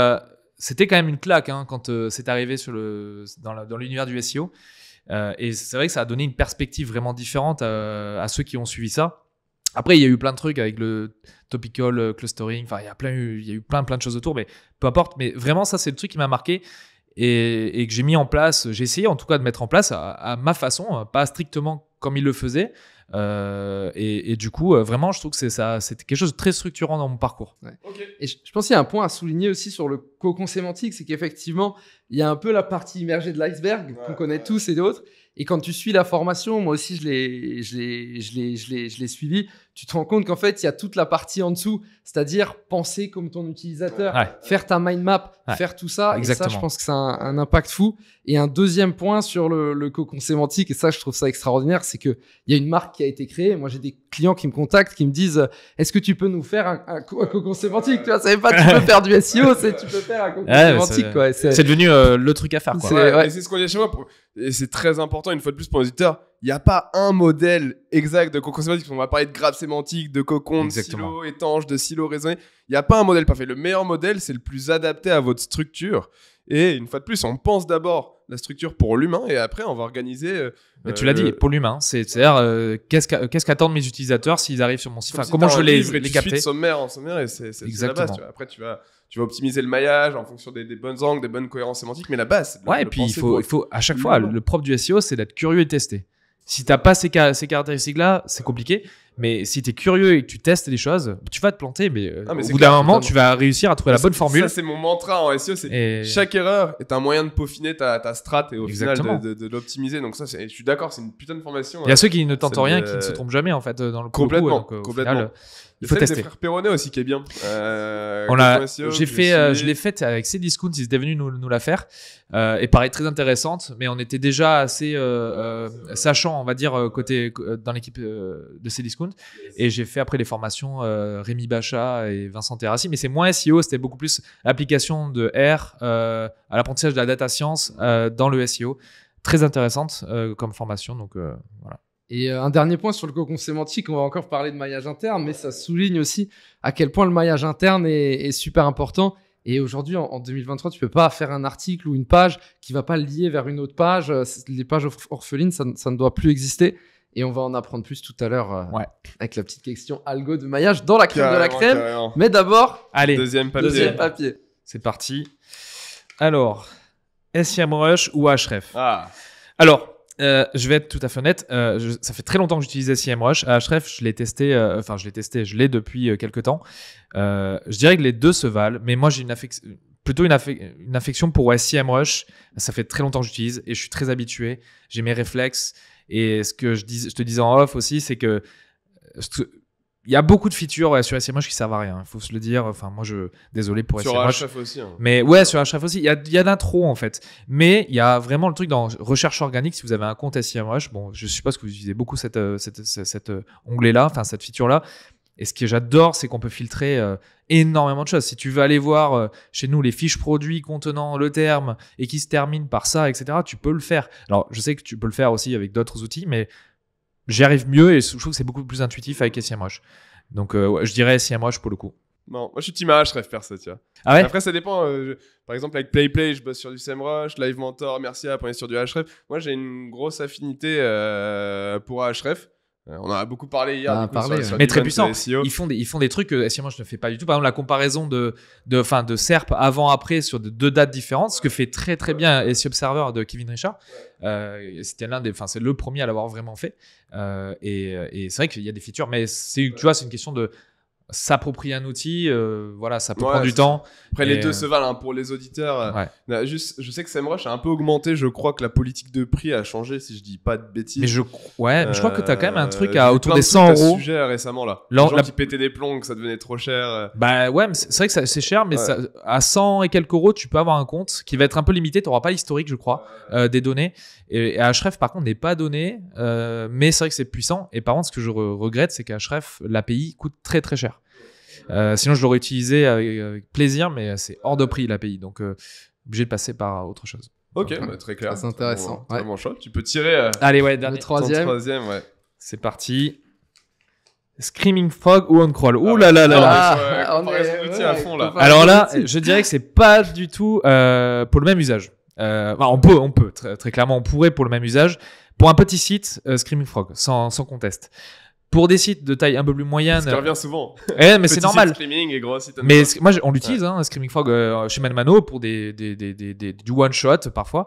c'était quand même une claque quand c'est arrivé dans l'univers du SEO. Et c'est vrai que ça a donné une perspective vraiment différente à ceux qui ont suivi ça. Après, il y a eu plein de trucs avec le topical clustering. Enfin, il y a eu plein de choses autour, mais peu importe. Mais vraiment, ça, c'est le truc qui m'a marqué et que j'ai mis en place. J'ai essayé en tout cas de mettre en place à ma façon, pas strictement comme il le faisait. Et du coup, vraiment, je trouve que c'était quelque chose de très structurant dans mon parcours. Ouais. Okay. Et je pense qu'il y a un point à souligner aussi sur le cocon sémantique, c'est qu'effectivement, il y a un peu la partie immergée de l'iceberg qu'on connaît tous et d'autres. Et quand tu suis la formation, moi aussi, je l'ai suivi, tu te rends compte qu'en fait, il y a toute la partie en dessous, c'est-à-dire penser comme ton utilisateur, faire ta mind map, faire tout ça. Exactement. Et ça, je pense que ça a un impact fou. Et un deuxième point sur le cocon sémantique, et ça, je trouve ça extraordinaire, c'est qu'il y a une marque qui a été créée. Moi, j'ai des clients qui me contactent, qui me disent est-ce que tu peux nous faire un cocon sémantique? Tu vois, ça veut pas, tu peux faire du SEO, tu peux faire un cocon sémantique. Quoi. C'est devenu le truc à faire. Quoi. Et c'est ce qu'on dit chez moi. Et c'est très important, une fois de plus, pour les auditeurs. Il n'y a pas un modèle exact de cocon sémantique. On va parler de grappe sémantique, de cocon, de silo étanche, de silo raisonné. Il n'y a pas un modèle parfait. Le meilleur modèle, c'est le plus adapté à votre structure. Et une fois de plus, on pense d'abord la structure pour l'humain et après, on va organiser. Tu l'as dit, pour l'humain. C'est-à-dire, qu'est-ce qu'attendent mes utilisateurs s'ils arrivent sur mon site? Enfin, comment je les capter? De sommaire en sommaire, et c'est la base. Tu vois. Après, tu vas optimiser le maillage en fonction des bonnes angles, des bonnes cohérences sémantiques, mais la base. Ouais, et puis il faut à chaque fois, le propre du SEO, c'est d'être curieux et tester. Si t'as pas ces caractéristiques-là, c'est compliqué. Mais si tu es curieux et que tu testes des choses, tu vas te planter, mais au bout d'un moment, tu vas réussir à trouver la bonne formule. Ça, c'est mon mantra en SEO. Chaque erreur est un moyen de peaufiner ta strat et au final de l'optimiser. Donc ça, je suis d'accord, c'est une putain de formation. Il y a ceux qui ne tentent rien, qui ne se trompent jamais en fait dans le complètement. Final, il faut tester. Des frères Perronnet aussi qui est bien. Je l'ai faite avec Cdiscount, ils étaient venus nous la faire. Et pareil, très intéressante, mais on était déjà assez sachant, on va dire, dans l'équipe de Cdiscount. Et j'ai fait après les formations Rémi Bacha et Vincent Terrassi, mais c'est moins SEO, c'était beaucoup plus l'application de R à l'apprentissage de la data science dans le SEO. Très intéressante comme formation, donc voilà. Et un dernier point sur le cocon sémantique, on va encore parler de maillage interne, mais ça souligne aussi à quel point le maillage interne est super important. Et aujourd'hui, en 2023, tu peux pas faire un article ou une page qui va pas lier vers une autre page. Les pages orphelines, ça ne doit plus exister. Et on va en apprendre plus tout à l'heure avec la petite question algo de maillage dans la crème de la crème. Carrément. Mais d'abord, deuxième papier. C'est parti. Alors, SEMrush ou Ahref? Alors, je vais être tout à fait honnête. Ça fait très longtemps que j'utilise SEMrush. Ahref, je l'ai depuis quelques temps. Je dirais que les deux se valent, mais moi j'ai plutôt une affection pour SEMrush. Ça fait très longtemps que j'utilise et je suis très habitué. J'ai mes réflexes. Et ce que je te disais en off aussi, c'est que il y a beaucoup de features sur SEMrush qui servent à rien. Il faut se le dire. Enfin, moi, désolé pour SEMrush. Sur Ahref aussi. Mais ouais, sur Ahref aussi. Il y a d'intro en fait. Mais il y a vraiment le truc dans recherche organique. Si vous avez un compte SEMrush, bon, je suppose que vous utilisez beaucoup cet onglet-là, enfin cette feature-là. Et ce que j'adore, c'est qu'on peut filtrer énormément de choses. Si tu veux aller voir chez nous les fiches produits contenant le terme et qui se terminent par ça, etc., tu peux le faire. Alors, je sais que tu peux le faire aussi avec d'autres outils, mais j'y arrive mieux et je trouve que c'est beaucoup plus intuitif avec SEMrush. Donc, je dirais SEMrush pour le coup. Non, moi je suis team Ahref perso, tu vois. Ah ouais. Après, ça dépend. Par exemple, avec PlayPlay, je bosse sur du SEMrush, Live Mentor, Mercia, on est sur du Ahref. Moi, j'ai une grosse affinité pour Ahref. On en a beaucoup parlé hier. Mais très puissant. Ils font des trucs que SEMrush ne fait pas du tout. Par exemple, la comparaison de SERP avant-après sur deux dates différentes, ce que fait très très bien SEO Observer de Kevin Richard. C'est le premier à l'avoir vraiment fait. Et c'est vrai qu'il y a des features, mais tu vois, c'est une question de s'approprier un outil, ça peut prendre du temps. Après, les deux se valent pour les auditeurs. Juste, je sais que SEMrush a un peu augmenté. Je crois que la politique de prix a changé, si je dis pas de bêtises. Mais je crois que tu as quand même un truc autour des 100 euros. Sujet récemment là. Les gens qui pétaient des plombs, que ça devenait trop cher. Bah ouais, mais c'est vrai que c'est cher, mais à 100 et quelques euros, tu peux avoir un compte qui va être un peu limité. Tu n'auras pas l'historique, je crois, des données. Et Ahref, par contre, n'est pas donné, mais c'est vrai que c'est puissant. Et par contre, ce que je regrette, c'est qu'Ahref, l'API coûte très très cher. Sinon, je l'aurais utilisé avec plaisir, mais c'est hors de prix l'API, donc obligé de passer par autre chose. Ok, très clair. C'est intéressant. Très bon choix. Tu peux tirer. Allez, le troisième. Ouais. C'est parti. Screaming Frog ou OnCrawl. Ouh là là là là. comparaison d'outils à fond, là. Alors là, je dirais que c'est pas du tout pour le même usage. On peut très, très clairement, on pourrait pour le même usage. Pour un petit site, Screaming Frog, sans conteste. Pour des sites de taille un peu plus moyenne, Ça revient souvent. Mais c'est normal. Streaming et gros site. Mais moi, on l'utilise, Screaming Frog chez ManoMano pour du one shot parfois.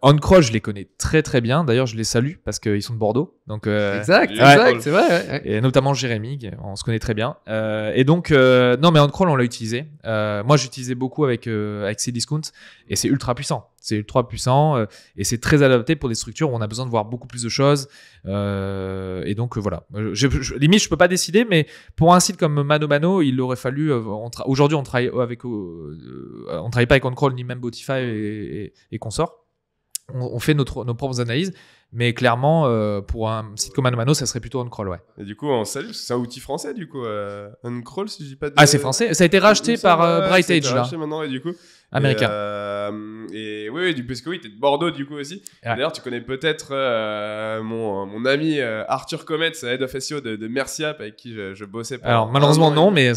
OnCrawl, je les connais très très bien. D'ailleurs, je les salue parce qu'ils sont de Bordeaux. Donc, exact, c'est vrai. Ouais. Et notamment Jérémy, on se connaît très bien. Et donc, non, mais OnCrawl, on l'a utilisé. Moi, j'utilisais beaucoup avec Cdiscount et c'est ultra puissant. C'est ultra puissant et c'est très adapté pour des structures où on a besoin de voir beaucoup plus de choses. Et donc, voilà. Limite, je peux pas décider, mais pour un site comme ManoMano, il aurait fallu. Aujourd'hui, on travaille on travaille pas avec OnCrawl ni même Botify et consorts. On fait nos propres analyses. Mais clairement, pour un site comme ManoMano, ça serait plutôt OnCrawl, ouais. Et du coup, on salue, parce que c'est un outil français, du coup. OnCrawl, si je dis pas de... Ah, c'est français. Ça a été racheté par Brightage, là. Racheté maintenant, et du coup. Américain. Et oui, parce que oui, t'es de Bordeaux, du coup, aussi. Ouais. D'ailleurs, tu connais peut-être mon ami Arthur Comet, Head of SEO de Merciap, avec qui je bossais. Alors, malheureusement, non, mais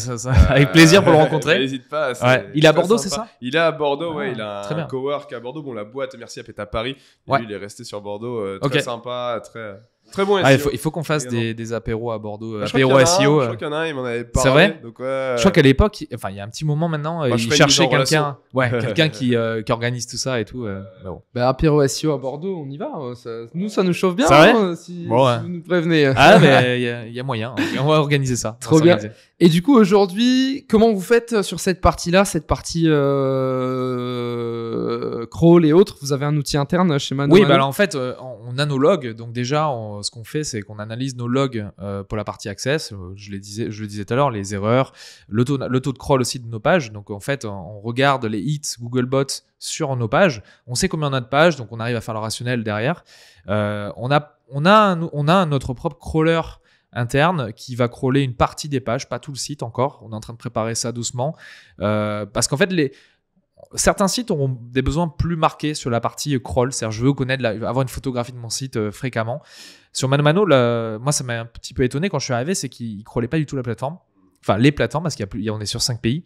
avec plaisir pour le rencontrer. N'hésite pas. Ouais. Il est à Bordeaux, c'est ça? Il est à Bordeaux, ouais. Il a très bien. un cowork à Bordeaux. Bon, la boîte Merciap est à Paris. Et Ouais. lui, il est resté sur Bordeaux. Très sympa, très bon SEO. Il faut qu'on fasse des apéros à Bordeaux, je crois apéros SEO. Je crois qu'il y en a un, il m'en avait parlé. C'est vrai. Donc, Je crois qu'à l'époque, il y a un petit moment maintenant, je il fais une cherchait mise en quelqu'un, quelqu'un qui organise tout ça et tout. Bon. Apéro SEO à Bordeaux, on y va. Ça nous chauffe bien. C'est vrai si Bon, ouais. vous nous prévenez. Ah, mais il y a moyen. On va organiser ça. Trop bien. Et du coup, aujourd'hui, comment vous faites sur cette partie-là, cette partie crawl et autres? Vous avez un outil interne chez ManoMano? Oui, alors en fait, on a nos logs. Donc déjà, ce qu'on fait, c'est qu'on analyse nos logs pour la partie access. Je le disais tout à l'heure, les erreurs, le taux de crawl aussi de nos pages. Donc en fait, on regarde les hits Googlebot sur nos pages. On sait combien on a de pages, donc on arrive à faire le rationnel derrière. On a notre propre crawler interne qui va crawler une partie des pages, pas tout le site encore. On est en train de préparer ça doucement parce qu'en fait, certains sites auront des besoins plus marqués sur la partie crawl. C'est-à-dire, je veux avoir une photographie de mon site fréquemment. Sur ManoMano, moi, ça m'a un petit peu étonné quand je suis arrivé, c'est qu'il ne crawlait pas du tout la plateforme. Enfin, les plateformes, parce qu'on est sur 5 pays.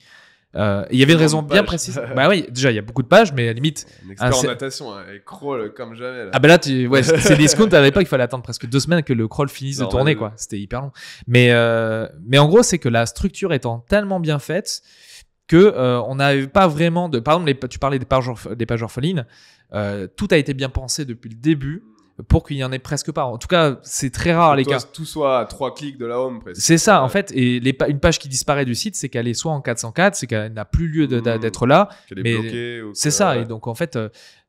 Il y avait une raison bien précise. Bah oui, déjà, il y a beaucoup de pages, mais à la limite. Un expert en natation, il crawl comme jamais. Là. Ah, bah là, c'est Discount. À l'époque, il fallait attendre presque 2 semaines que le crawl finisse de tourner, quoi. C'était hyper long. Mais en gros, c'est que la structure étant tellement bien faite que on n'avait pas vraiment de. Par exemple, tu parlais des pages orphelines. Tout a été bien pensé depuis le début pour qu'il n'y en ait presque pas. En tout cas, c'est très rare les cas. Tout soit à 3 clics de la home presque. C'est ça, en fait. Et une page qui disparaît du site, c'est qu'elle est soit en 404, c'est qu'elle n'a plus lieu d'être là. Qu'elle est bloquée. C'est ça. Et donc, en fait,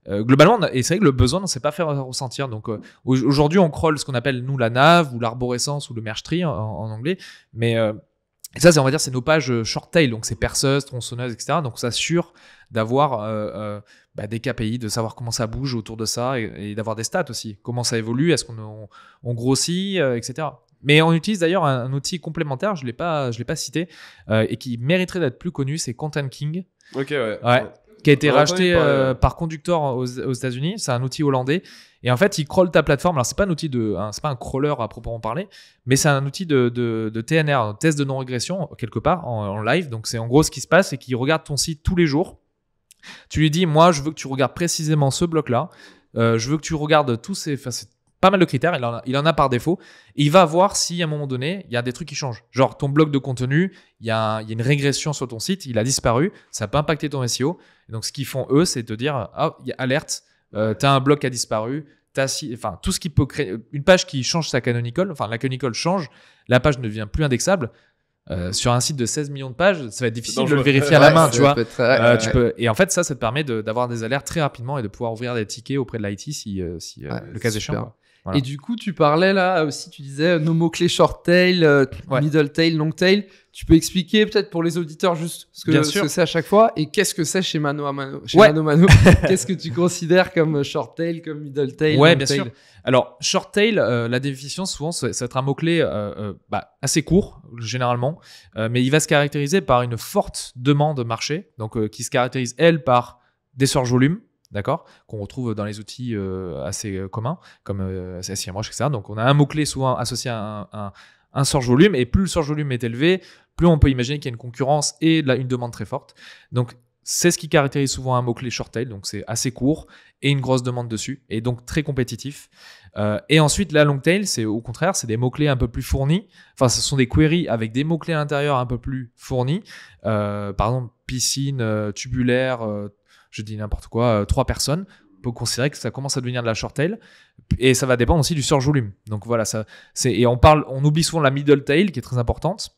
globalement, et c'est vrai que le besoin ne s'est pas fait ressentir. Donc, aujourd'hui, on crawl ce qu'on appelle, nous, la nav ou l'arborescence ou le merge tree en anglais. Mais et ça, on va dire, c'est nos pages short tail. Donc, c'est perceuse, tronçonneuse, etc. Donc, on s'assure d'avoir des KPI, de savoir comment ça bouge autour de ça et d'avoir des stats aussi. Comment ça évolue, est-ce qu'on grossit, etc. Mais on utilise d'ailleurs un outil complémentaire, je l'ai pas cité, et qui mériterait d'être plus connu, c'est Content King. Ok, ouais. Qui a été racheté par Conductor aux États-Unis. C'est un outil hollandais. Et en fait, il crawl ta plateforme. Alors, c'est pas un outil c'est pas un crawler à proprement parler, mais c'est un outil de TNR, un test de non-régression, quelque part, en live. Donc, c'est en gros ce qui se passe, c'est qu'il regarde ton site tous les jours. Tu lui dis, moi, je veux que tu regardes précisément ce bloc-là. Je veux que tu regardes tous ces... Enfin, c'est pas mal de critères. Il en a par défaut. Et il va voir si, à un moment donné, il y a des trucs qui changent. Genre, ton bloc de contenu, il y a une régression sur ton site. Il a disparu. Ça peut impacter ton SEO. Et donc, ce qu'ils font, eux, c'est te dire, il y a alerte. Tu as un bloc qui a disparu. Tout ce qui peut créer... Une page qui change sa canonical. Enfin, la canonical change. La page ne devient plus indexable. Sur un site de 16 millions de pages, ça va être difficile de le vérifier à la main, tu vois. Et en fait, ça te permet d'avoir des alertes très rapidement et de pouvoir ouvrir des tickets auprès de l'IT si le cas échéant. Voilà. Et du coup, tu parlais là aussi, tu disais nos mots-clés short tail, middle tail, long tail. Tu peux expliquer peut-être pour les auditeurs juste ce que c'est à chaque fois et qu'est-ce que c'est chez ManoMano. Qu'est-ce que tu considères comme short tail, comme middle tail, long bien tail? Sûr. Alors, short tail, la définition, souvent, ça va être un mot-clé assez court, généralement, mais il va se caractériser par une forte demande marché, donc qui se caractérise, elle, par des search volumes, d'accord, qu'on retrouve dans les outils assez communs, comme SEMrush, etc. Donc, on a un mot-clé souvent associé à un search volume, et plus le search volume est élevé, plus on peut imaginer qu'il y a une concurrence et une demande très forte. Donc, c'est ce qui caractérise souvent un mot-clé short tail. Donc, c'est assez court et une grosse demande dessus et donc très compétitif. Et ensuite, la long tail, c'est au contraire, c'est des mots-clés un peu plus fournis. Enfin, ce sont des queries avec des mots-clés à l'intérieur un peu plus fournis. Par exemple, piscine, tubulaire, je dis n'importe quoi, 3 personnes. On peut considérer que ça commence à devenir de la short tail. Et ça va dépendre aussi du search volume. Donc voilà, et on oublie souvent la middle tail qui est très importante.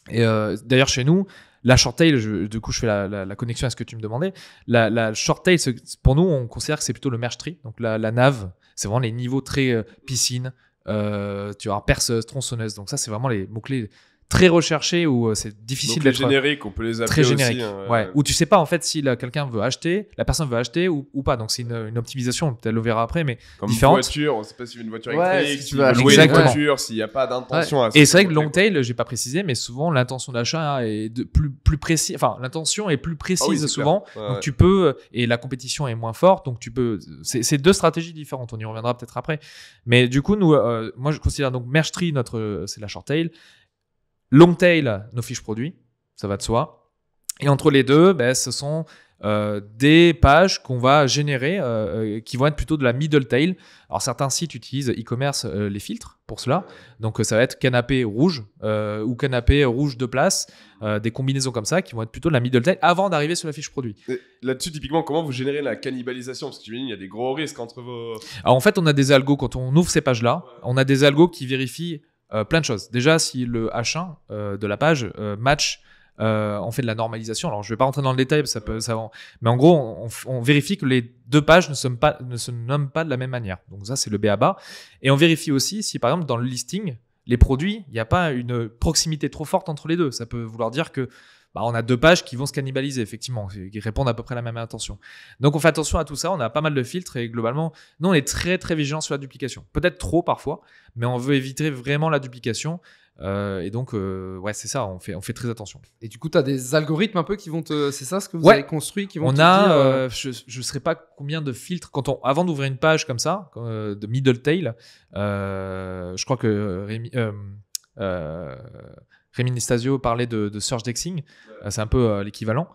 Et d'ailleurs, chez nous, la short tail, du coup, je fais la connexion à ce que tu me demandais. La short tail, pour nous, on considère que c'est plutôt le merge tree. Donc la nave, c'est vraiment les niveaux très piscine, tu vois, perceuse, tronçonneuse. Donc ça, c'est vraiment les mots-clés très recherchés où c'est difficile d'être génériques, on peut les appeler très générique. aussi. Ouais. Où tu sais pas en fait si quelqu'un veut acheter, la personne veut acheter ou pas. Donc c'est une optimisation, peut-être le verra après, mais comme différente. Voiture, on sait pas si tu veux une voiture Ouais, électrique, si si tu tu veux veux louer une Exactement. voiture, s'il n'y a pas d'intention à Et c'est vrai que long tail, j'ai pas précisé, mais souvent l'intention d'achat est plus précis. Enfin, l'intention est plus précise c'est souvent. clair. Ouais, Donc ouais. tu peux, et la compétition est moins forte, donc tu peux. C'est 2 stratégies différentes. On y reviendra peut-être après. Mais du coup, nous, moi, je considère donc merge tree c'est la short tail. Long tail, nos fiches produits, ça va de soi. Et entre les deux, ce sont des pages qu'on va générer qui vont être plutôt de la middle tail. Alors certains sites utilisent e-commerce les filtres pour cela. Donc ça va être canapé rouge ou canapé rouge de place, des combinaisons comme ça qui vont être plutôt de la middle tail avant d'arriver sur la fiche produit. Et là-dessus, typiquement, comment vous générez la cannibalisation? Parce que tu me dis, il y a des gros risques entre vos... Alors en fait, on a des algos quand on ouvre ces pages-là. On a des algos qui vérifient plein de choses. Déjà, si le H1 de la page match, on fait de la normalisation. Alors, je ne vais pas rentrer dans le détail, mais en gros, on vérifie que les 2 pages ne se nomment pas de la même manière. Donc ça, c'est le b.a.-ba. Et on vérifie aussi si, par exemple, dans le listing, les produits, il n'y a pas une proximité trop forte entre les deux. Ça peut vouloir dire que on a 2 pages qui vont se cannibaliser, effectivement, qui répondent à peu près à la même intention. Donc, on fait attention à tout ça. On a pas mal de filtres et globalement, nous, on est très, très vigilants sur la duplication. Peut-être trop parfois, mais on veut éviter vraiment la duplication. Et donc, ouais, c'est ça, on fait très attention. Et du coup, tu as des algorithmes un peu qui vont te. C'est ça ce que vous Ouais. avez construit qui vont On te a, dire, je ne sais pas combien de filtres, avant d'ouvrir une page comme ça, de middle tail, je crois que Rémi Nestasio parlait de search dexing, c'est un peu l'équivalent.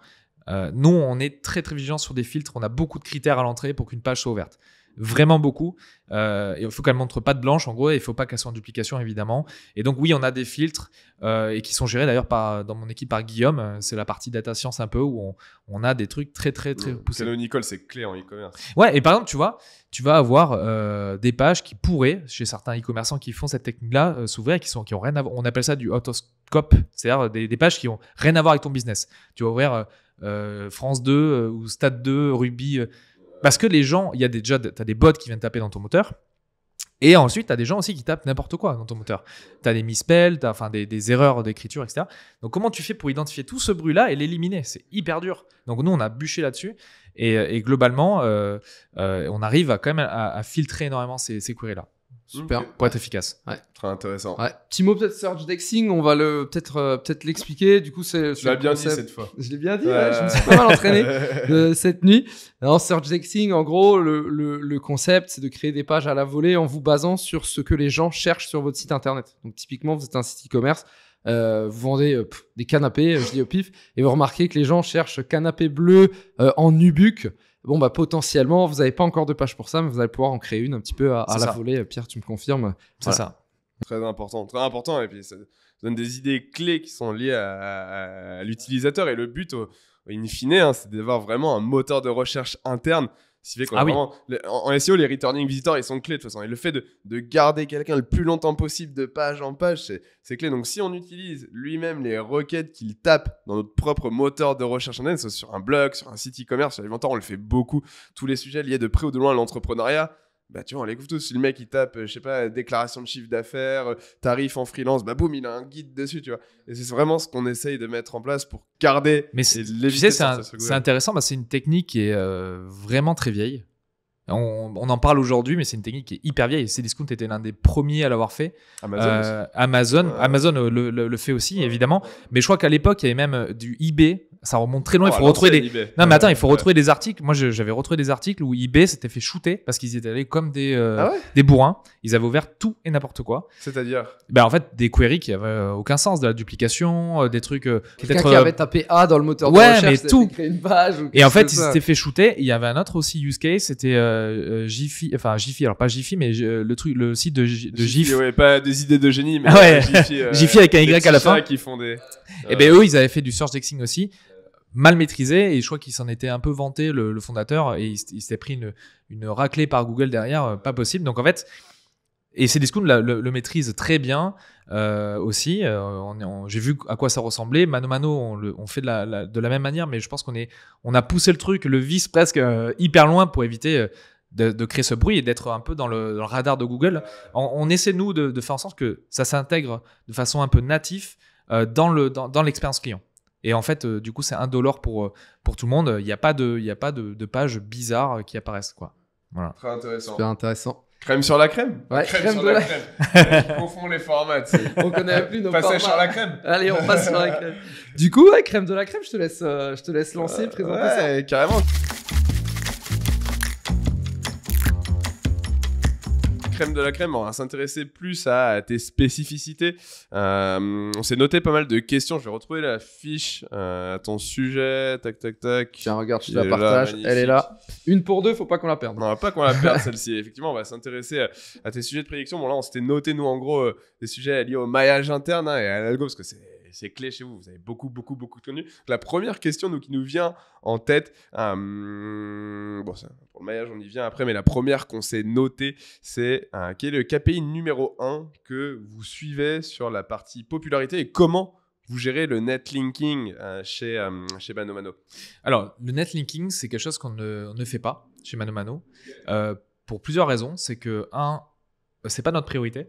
Nous, on est très très vigilants sur des filtres, on a beaucoup de critères à l'entrée pour qu'une page soit ouverte. Vraiment beaucoup. Et il faut qu'elle ne montre pas de blanche, en gros, et il ne faut pas qu'elle soit en duplication, évidemment. Et donc, oui, on a des filtres et qui sont gérés d'ailleurs dans mon équipe par Guillaume. C'est la partie data science un peu où on a des trucs très, très, très poussés. Canonical, c'est clé en e-commerce. Ouais, et par exemple, tu vas avoir des pages qui pourraient, chez certains e-commerçants qui font cette technique-là, s'ouvrir et qui ont rien à voir. On appelle ça du out-of-scope, c'est-à-dire des pages qui n'ont rien à voir avec ton business. Tu vas ouvrir France 2 ou Stade 2, Ruby. Parce que les gens, tu as des bots qui viennent taper dans ton moteur. Et ensuite, tu as des gens aussi qui tapent n'importe quoi dans ton moteur. Tu as des misspells, tu as des erreurs d'écriture, etc. Donc, comment tu fais pour identifier tout ce bruit-là et l'éliminer? C'est hyper dur. Donc, nous, on a bûché là-dessus. Et globalement, on arrive quand même à filtrer énormément ces queries-là. Super. Pour être efficace. Très intéressant. Ouais. Petit mot peut-être search dexing, on va peut-être l'expliquer. Du coup, c'est Tu l'as bien dit cette fois. Je l'ai bien dit, ouais, je me suis pas mal entraîné cette nuit. Alors, search dexing, en gros, le concept, c'est de créer des pages à la volée en vous basant sur ce que les gens cherchent sur votre site internet. Donc, typiquement, vous êtes un site e-commerce, vous vendez des canapés, je dis au pif, et vous remarquez que les gens cherchent canapé bleu en nubuck. Bon, potentiellement, vous n'avez pas encore de page pour ça, mais vous allez pouvoir en créer une un petit peu à la volée. Pierre, tu me confirmes? C'est ça. Très important. Et puis ça donne des idées clés qui sont liées à l'utilisateur. Et le but, in fine, c'est d'avoir vraiment un moteur de recherche interne. Ce qui fait en SEO, les returning visitors, ils sont clés de toute façon. Et le fait de garder quelqu'un le plus longtemps possible de page en page, c'est clé. Donc, si on utilise lui-même les requêtes qu'il tape dans notre propre moteur de recherche internet, soit sur un blog, sur un site e-commerce, sur l'inventaire, on le fait beaucoup. Tous les sujets liés de près ou de loin à l'entrepreneuriat, tu vois, on les couvre tous. Si le mec, il tape, je sais pas, déclaration de chiffre d'affaires, tarif en freelance, boum, il a un guide dessus, tu vois. Et c'est vraiment ce qu'on essaye de mettre en place pour garder. Mais tu sais, c'est intéressant, c'est une technique qui est vraiment très vieille. On en parle aujourd'hui, mais c'est une technique qui est hyper vieille. Cdiscount était l'un des premiers à l'avoir fait. Amazon le fait aussi, évidemment. Mais je crois qu'à l'époque, il y avait même du eBay. Ça remonte très loin. Il faut retrouver des. Non, mais attends, il faut retrouver des articles. Moi, j'avais retrouvé des articles où eBay s'était fait shooter parce qu'ils étaient allés comme des bourrins. ils avaient ouvert tout et n'importe quoi. C'est-à-dire En fait, des queries qui avaient aucun sens, de la duplication, des trucs qui Quelqu'un qui avait tapé A dans le moteur de Ouais, recherche, mais ça tout. avait créé une page. Ou Et en fait, quelque ils chose. s'étaient fait shooter. Il y avait un autre aussi use case, c'était Jiffy, enfin Jiffy, alors pas Jiffy, mais le site de GIF. Ouais, pas des idées de génie, mais Ah ouais. Jiffy, Jiffy avec un Y des à la petits fin. chats qui font des... Et ben eux, ils avaient fait du search indexing aussi, mal maîtrisé, et je crois qu'il s'en était un peu vanté, le fondateur, et il s'était pris une raclée par Google derrière, pas possible. Donc en fait, et Cdiscount le maîtrise très bien aussi. J'ai vu à quoi ça ressemblait. Mano, on fait de la même manière, mais je pense on a poussé le truc, le vice presque hyper loin pour éviter de créer ce bruit et d'être un peu dans le radar de Google. On essaie, nous, de faire en sorte que ça s'intègre de façon un peu native dans l'expérience client. Et en fait, du coup, c'est $1 pour tout le monde. Il n'y a pas de pages bizarres qui apparaissent, quoi. Voilà. Très intéressant. Super intéressant. Crème sur la crème. Ouais, crème sur de la crème. On confond les formats, tu sais. On connaît plus nos Passage formats. sur la crème. Allez, on passe sur la crème. Du coup, ouais, crème de la crème, je te laisse lancer, présenter ça. Ouais, carrément. Crème de la crème, on va s'intéresser plus à tes spécificités. On s'est noté pas mal de questions. Je vais retrouver la fiche à ton sujet. Tac, tac, tac. Tiens, regarde, je te Il la est là, partage. magnifique. Elle est là. Une pour deux, faut pas qu'on la perde. On va pas qu'on la perde celle-ci. Effectivement, on va s'intéresser à tes sujets de prédiction. Bon, là, on s'était noté, nous, en gros, des sujets liés au maillage interne et à l'algo, parce que c'est clé chez vous. Vous avez beaucoup de contenu. Donc, la première question qui nous vient en tête, bon, ça, pour le maillage, on y vient après, mais la première qu'on s'est notée, c'est quel est le KPI numéro 1 que vous suivez sur la partie popularité et comment vous gérez le netlinking chez ManoMano. Alors, le netlinking, c'est quelque chose qu'on ne fait pas chez ManoMano pour plusieurs raisons. C'est que, c'est pas notre priorité.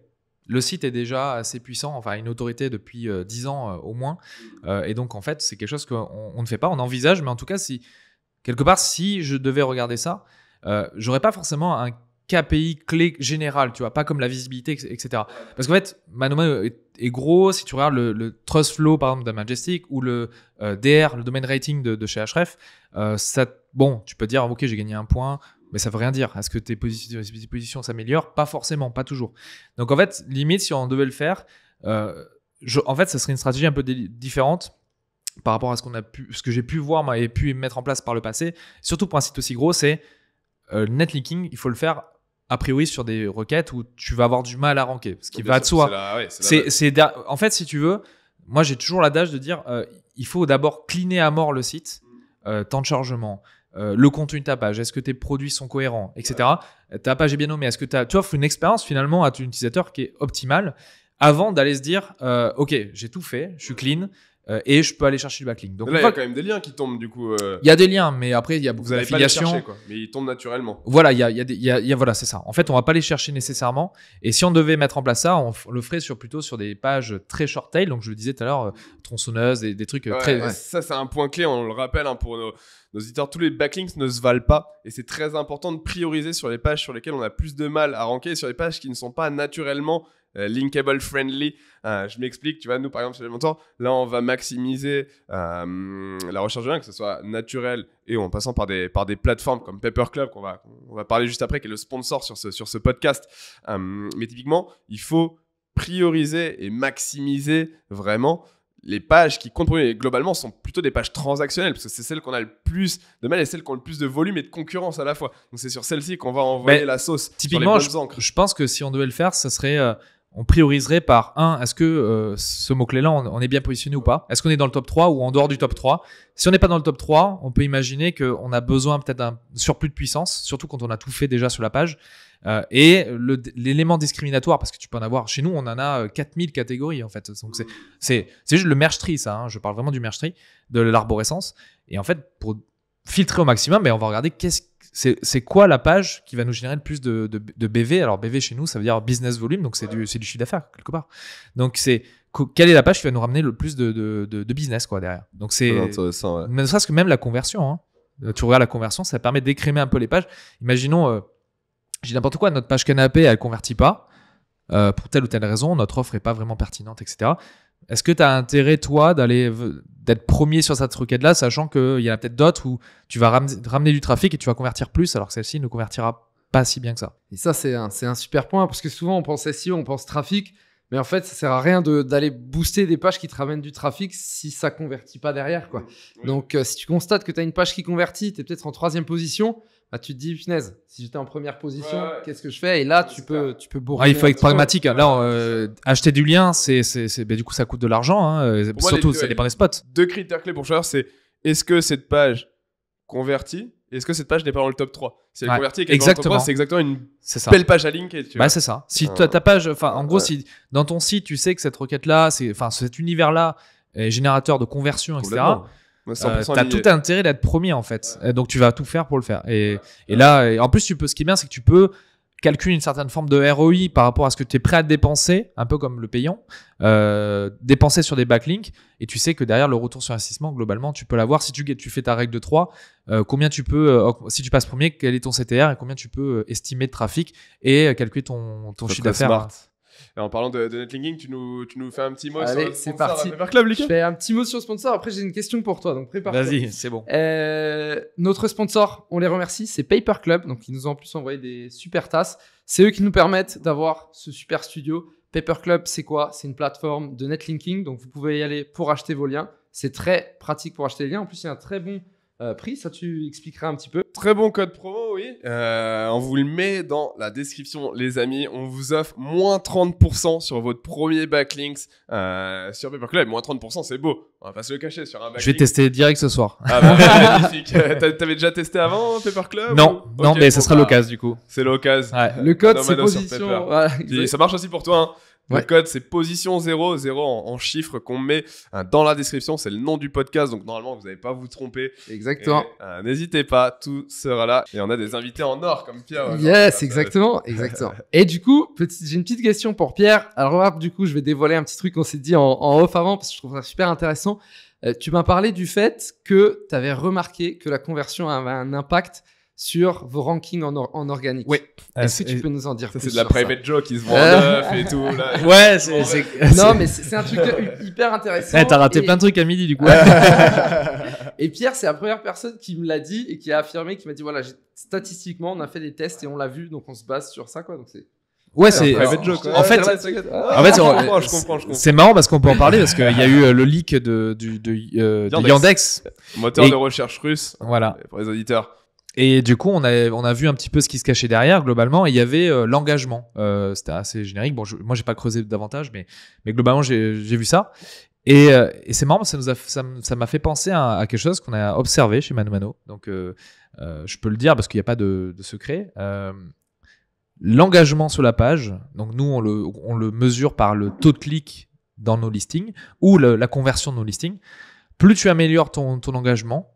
Le site est déjà assez puissant, enfin une autorité depuis 10 ans au moins. Et donc, en fait, c'est quelque chose qu'on ne fait pas. On envisage, mais en tout cas, quelque part, si je devais regarder ça, j'aurais pas forcément un KPI clé général, tu vois, pas comme la visibilité, etc. Parce qu'en fait, ManoMano est gros. Si tu regardes le Trust Flow, par exemple, de Majestic ou le DR, le Domain Rating de chez Ahrefs, bon, tu peux dire, ok, j'ai gagné 1 point, mais ça veut rien dire. Est-ce que tes positions s'améliorent? Pas forcément, pas toujours. Donc en fait, limite, si on devait le faire, en fait, ça serait une stratégie un peu différente par rapport à ce que j'ai pu voir moi, et pu mettre en place par le passé. Surtout pour un site aussi gros, c'est netlinking, il faut le faire a priori sur des requêtes où tu vas avoir du mal à ranker, ce qui va de soi. En fait, si tu veux, moi j'ai toujours l'adage de dire il faut d'abord cleaner à mort le site, temps de chargement, le contenu de ta page, est-ce que tes produits sont cohérents, etc. Ta page est bien nommée, est-ce que tu offres une expérience finalement à ton utilisateur qui est optimale avant d'aller se dire ok, j'ai tout fait, je suis clean. Et je peux aller chercher du backlink. Donc là, il y a quand même des liens qui tombent du coup. Il y a des liens, mais après, il y a beaucoup vous n'allez pas les d'affiliations. chercher, quoi. Mais ils tombent naturellement. Voilà, voilà, c'est ça. En fait, on va pas les chercher nécessairement. Et si on devait mettre en place ça, on le ferait plutôt sur des pages très short tail. Donc, je le disais tout à l'heure, tronçonneuses, des trucs très. Ça, c'est un point clé. On le rappelle pour nos éditeurs. Tous les backlinks ne se valent pas. Et c'est très important de prioriser sur les pages sur lesquelles on a plus de mal à ranker et sur les pages qui ne sont pas naturellement linkable friendly. Je m'explique, tu vois, nous par exemple sur les montants, là on va maximiser la recherche de liens, que ce soit naturel et en passant par des plateformes comme Paperclub qu'on va parler juste après, qui est le sponsor sur ce podcast. Mais typiquement, il faut prioriser et maximiser vraiment les pages qui comptent pour nous. Et globalement, sont plutôt des pages transactionnelles parce que c'est celles qu'on a le plus de mal et celles qui ont le plus de volume et de concurrence à la fois. Donc c'est sur celles-ci qu'on va envoyer la sauce. Typiquement, sur les bonnes encres. je pense que si on devait le faire, ça serait on prioriserait par est-ce que ce mot-clé-là, on est bien positionné ou pas? Est-ce qu'on est dans le top 3 ou en dehors du top 3? Si on n'est pas dans le top 3, on peut imaginer qu'on a besoin peut-être d'un surplus de puissance, surtout quand on a tout fait déjà sur la page. Et l'élément discriminatoire, parce que tu peux en avoir, chez nous, on en a 4000 catégories en fait. Donc c'est juste le merge tree, ça. Je parle vraiment du merge tree, de l'arborescence. Et en fait, pour filtrer au maximum, on va regarder c'est quoi la page qui va nous générer le plus de BV. Alors BV chez nous, ça veut dire business volume, donc c'est du chiffre d'affaires quelque part. Donc quelle est la page qui va nous ramener le plus de business quoi derrière. Donc c'est intéressant, ouais. Ne serait-ce que même la conversion. Tu regardes la conversion, ça permet d'écrémer un peu les pages. Imaginons, j'ai n'importe quoi, notre page canapé, elle convertit pas pour telle ou telle raison, notre offre est pas vraiment pertinente, etc. Est-ce que tu as intérêt, toi, d'être premier sur cette requête-là, sachant qu'il y en a peut-être d'autres où tu vas ramener du trafic et tu vas convertir plus, alors que celle-ci ne convertira pas si bien que ça. Et ça, c'est un super point parce que souvent, on pense SEO, on pense trafic. Mais en fait, ça sert à rien d'aller booster des pages qui te ramènent du trafic si ça convertit pas derrière, quoi. Oui. Donc, si tu constates que tu as une page qui convertit, tu es peut-être en 3e position, bah, tu te dis, punaise, si j'étais en première position, Ouais. qu'est-ce que je fais? Et là, tu peux bourrer. Il faut être pragmatique. Là, acheter du lien, du coup, ça coûte de l'argent. Hein. Pour moi, Surtout, ça dépend des spots. 2 critères clés pour choisir, c'est est-ce que cette page convertit et est-ce que cette page n'est pas dans le top 3. Si elle Ouais, convertit et qu'elle est dans le top 3, exactement. c'est exactement une C'est ça. belle page à linker. Tu vois. Bah, c'est ça. Si ta page, en gros, si dans ton site, tu sais que cette requête-là, cet univers-là est générateur de conversion, etc., Complètement. Moi, 100% t'as aligné. tout intérêt d'être premier en fait. Donc tu vas tout faire pour le faire. Et là, en plus, ce qui est bien, c'est que tu peux calculer une certaine forme de ROI par rapport à ce que tu es prêt à dépenser, un peu comme le payant, dépenser sur des backlinks, et tu sais que derrière le retour sur investissement, globalement, tu peux l'avoir. Si tu fais ta règle de 3, combien tu peux, si tu passes premier, quel est ton CTR et combien tu peux estimer de trafic et calculer ton Très, chiffre très d'affaires. smart. Et en parlant de netlinking, tu nous fais un petit mot Allez, sur le c'est sponsor parti. à Paperclub, Je Lucas. fais un petit mot sur le sponsor. Après, j'ai une question pour toi. Donc, prépare-toi. Vas-y, c'est bon. Notre sponsor, on les remercie, c'est Paperclub. Donc, ils nous ont en plus envoyé des super tasses. C'est eux qui nous permettent d'avoir ce super studio. Paperclub, c'est quoi? C'est une plateforme de netlinking. Donc, vous pouvez y aller pour acheter vos liens. C'est très pratique pour acheter les liens. En plus, c'est un très bon prix. Ça, tu expliqueras un petit peu. Très bon code promo, oui. On vous le met dans la description, les amis. On vous offre moins 30% sur votre premier backlinks sur Paperclub. Moins 30%, c'est beau. On va pas se le cacher sur un backlink. Je vais tester direct ce soir. Ah bah, magnifique. T'avais déjà testé avant Paperclub? Non, ou... non, Ok, mais ça bon, sera bah, l'occasion du coup. C'est l'occasion. Ouais. Le code, c'est Nomado sur position. Paper. Voilà, Et ça marche aussi pour toi, hein. Le Ouais. code, c'est position 0, 0 en chiffres qu'on met dans la description. C'est le nom du podcast, donc normalement, vous n'allez pas vous tromper. Exactement. Et, n'hésitez pas, tout sera là. Et on a des invités en or, comme Pierre. Yes, exactement. Et du coup, j'ai une petite question pour Pierre. Alors là, du coup, je vais dévoiler un petit truc qu'on s'est dit en off avant parce que je trouve ça super intéressant. Tu m'as parlé du fait que tu avais remarqué que la conversion avait un impact sur vos rankings en organique. Oui. Est-ce que tu peux nous en dire Ça, plus c'est de la sur private joke qui se vend en neuf et tout. Là. Ouais, Non, mais c'est un truc hyper intéressant. T'as raté Et- plein de trucs à midi du coup. Et Pierre, c'est la première personne qui me l'a dit et qui a affirmé, qui m'a dit voilà, statistiquement, on a fait des tests et on l'a vu, donc on se base sur ça, quoi. Donc c'est Ouais, c'est. private joke. En fait, En fait, je comprends. c'est marrant parce qu'on peut en parler parce qu'il y a eu le leak de Yandex. Moteur Et- de recherche russe Voilà. pour les auditeurs. Et du coup, on a vu un petit peu ce qui se cachait derrière, globalement. Et il y avait l'engagement. C'était assez générique. Bon, moi, j'ai pas creusé davantage, mais globalement, j'ai vu ça. Et c'est marrant, ça m'a fait penser à quelque chose qu'on a observé chez ManoMano. Donc, je peux le dire parce qu'il n'y a pas de secret. L'engagement sur la page, donc nous, on le mesure par le taux de clic dans nos listings ou la conversion de nos listings. Plus tu améliores ton engagement,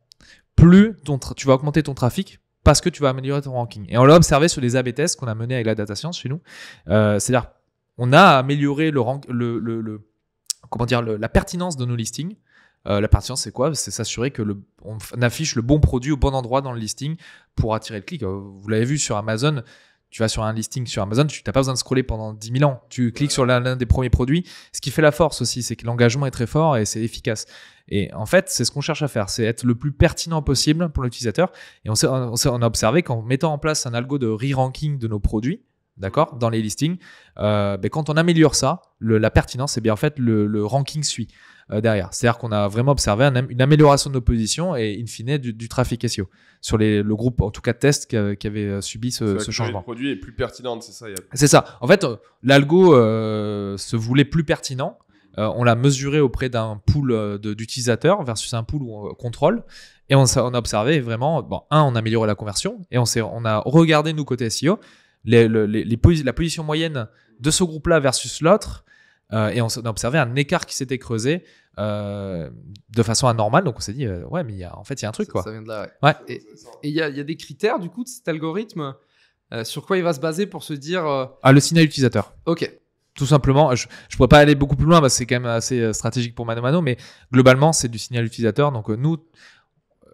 plus tu vas augmenter ton trafic parce que tu vas améliorer ton ranking. Et on l'a observé sur les A/B tests qu'on a menés avec la data science chez nous. C'est-à-dire, on a amélioré la pertinence de nos listings. La pertinence, c'est quoi? C'est s'assurer que on affiche le bon produit au bon endroit dans le listing pour attirer le clic. Vous l'avez vu sur Amazon. Tu vas sur un listing sur Amazon, tu n'as pas besoin de scroller pendant 10 000 ans. Tu cliques sur l'un des premiers produits. Ce qui fait la force aussi, c'est que l'engagement est très fort et c'est efficace. Et en fait, c'est ce qu'on cherche à faire, c'est être le plus pertinent possible pour l'utilisateur. Et on a observé qu'en mettant en place un algo de re-ranking de nos produits, d'accord, dans les listings, quand on améliore ça, la pertinence, c'est bien en fait le ranking suit derrière. C'est-à-dire qu'on a vraiment observé une amélioration de nos positions et in fine du trafic SEO sur le groupe, en tout cas de tests qui avait subi ce changement. Le produit est plus pertinent, c'est ça. C'est ça. En fait, l'algo se voulait plus pertinent. On l'a mesuré auprès d'un pool d'utilisateurs versus un pool où on contrôle. Et on a observé vraiment, on a amélioré la conversion et on a regardé, nous, côté SEO, la position moyenne de ce groupe-là versus l'autre. Et on a observé un écart qui s'était creusé de façon anormale. Donc on s'est dit, ouais, mais il y a un truc, quoi. Ça vient de là, Ouais. Et il y a des critères, du coup, de cet algorithme sur quoi il va se baser pour se dire Le signal utilisateur. OK. Tout simplement, je ne pourrais pas aller beaucoup plus loin parce que c'est quand même assez stratégique pour ManoMano, mais globalement, c'est du signal utilisateur. Donc, nous,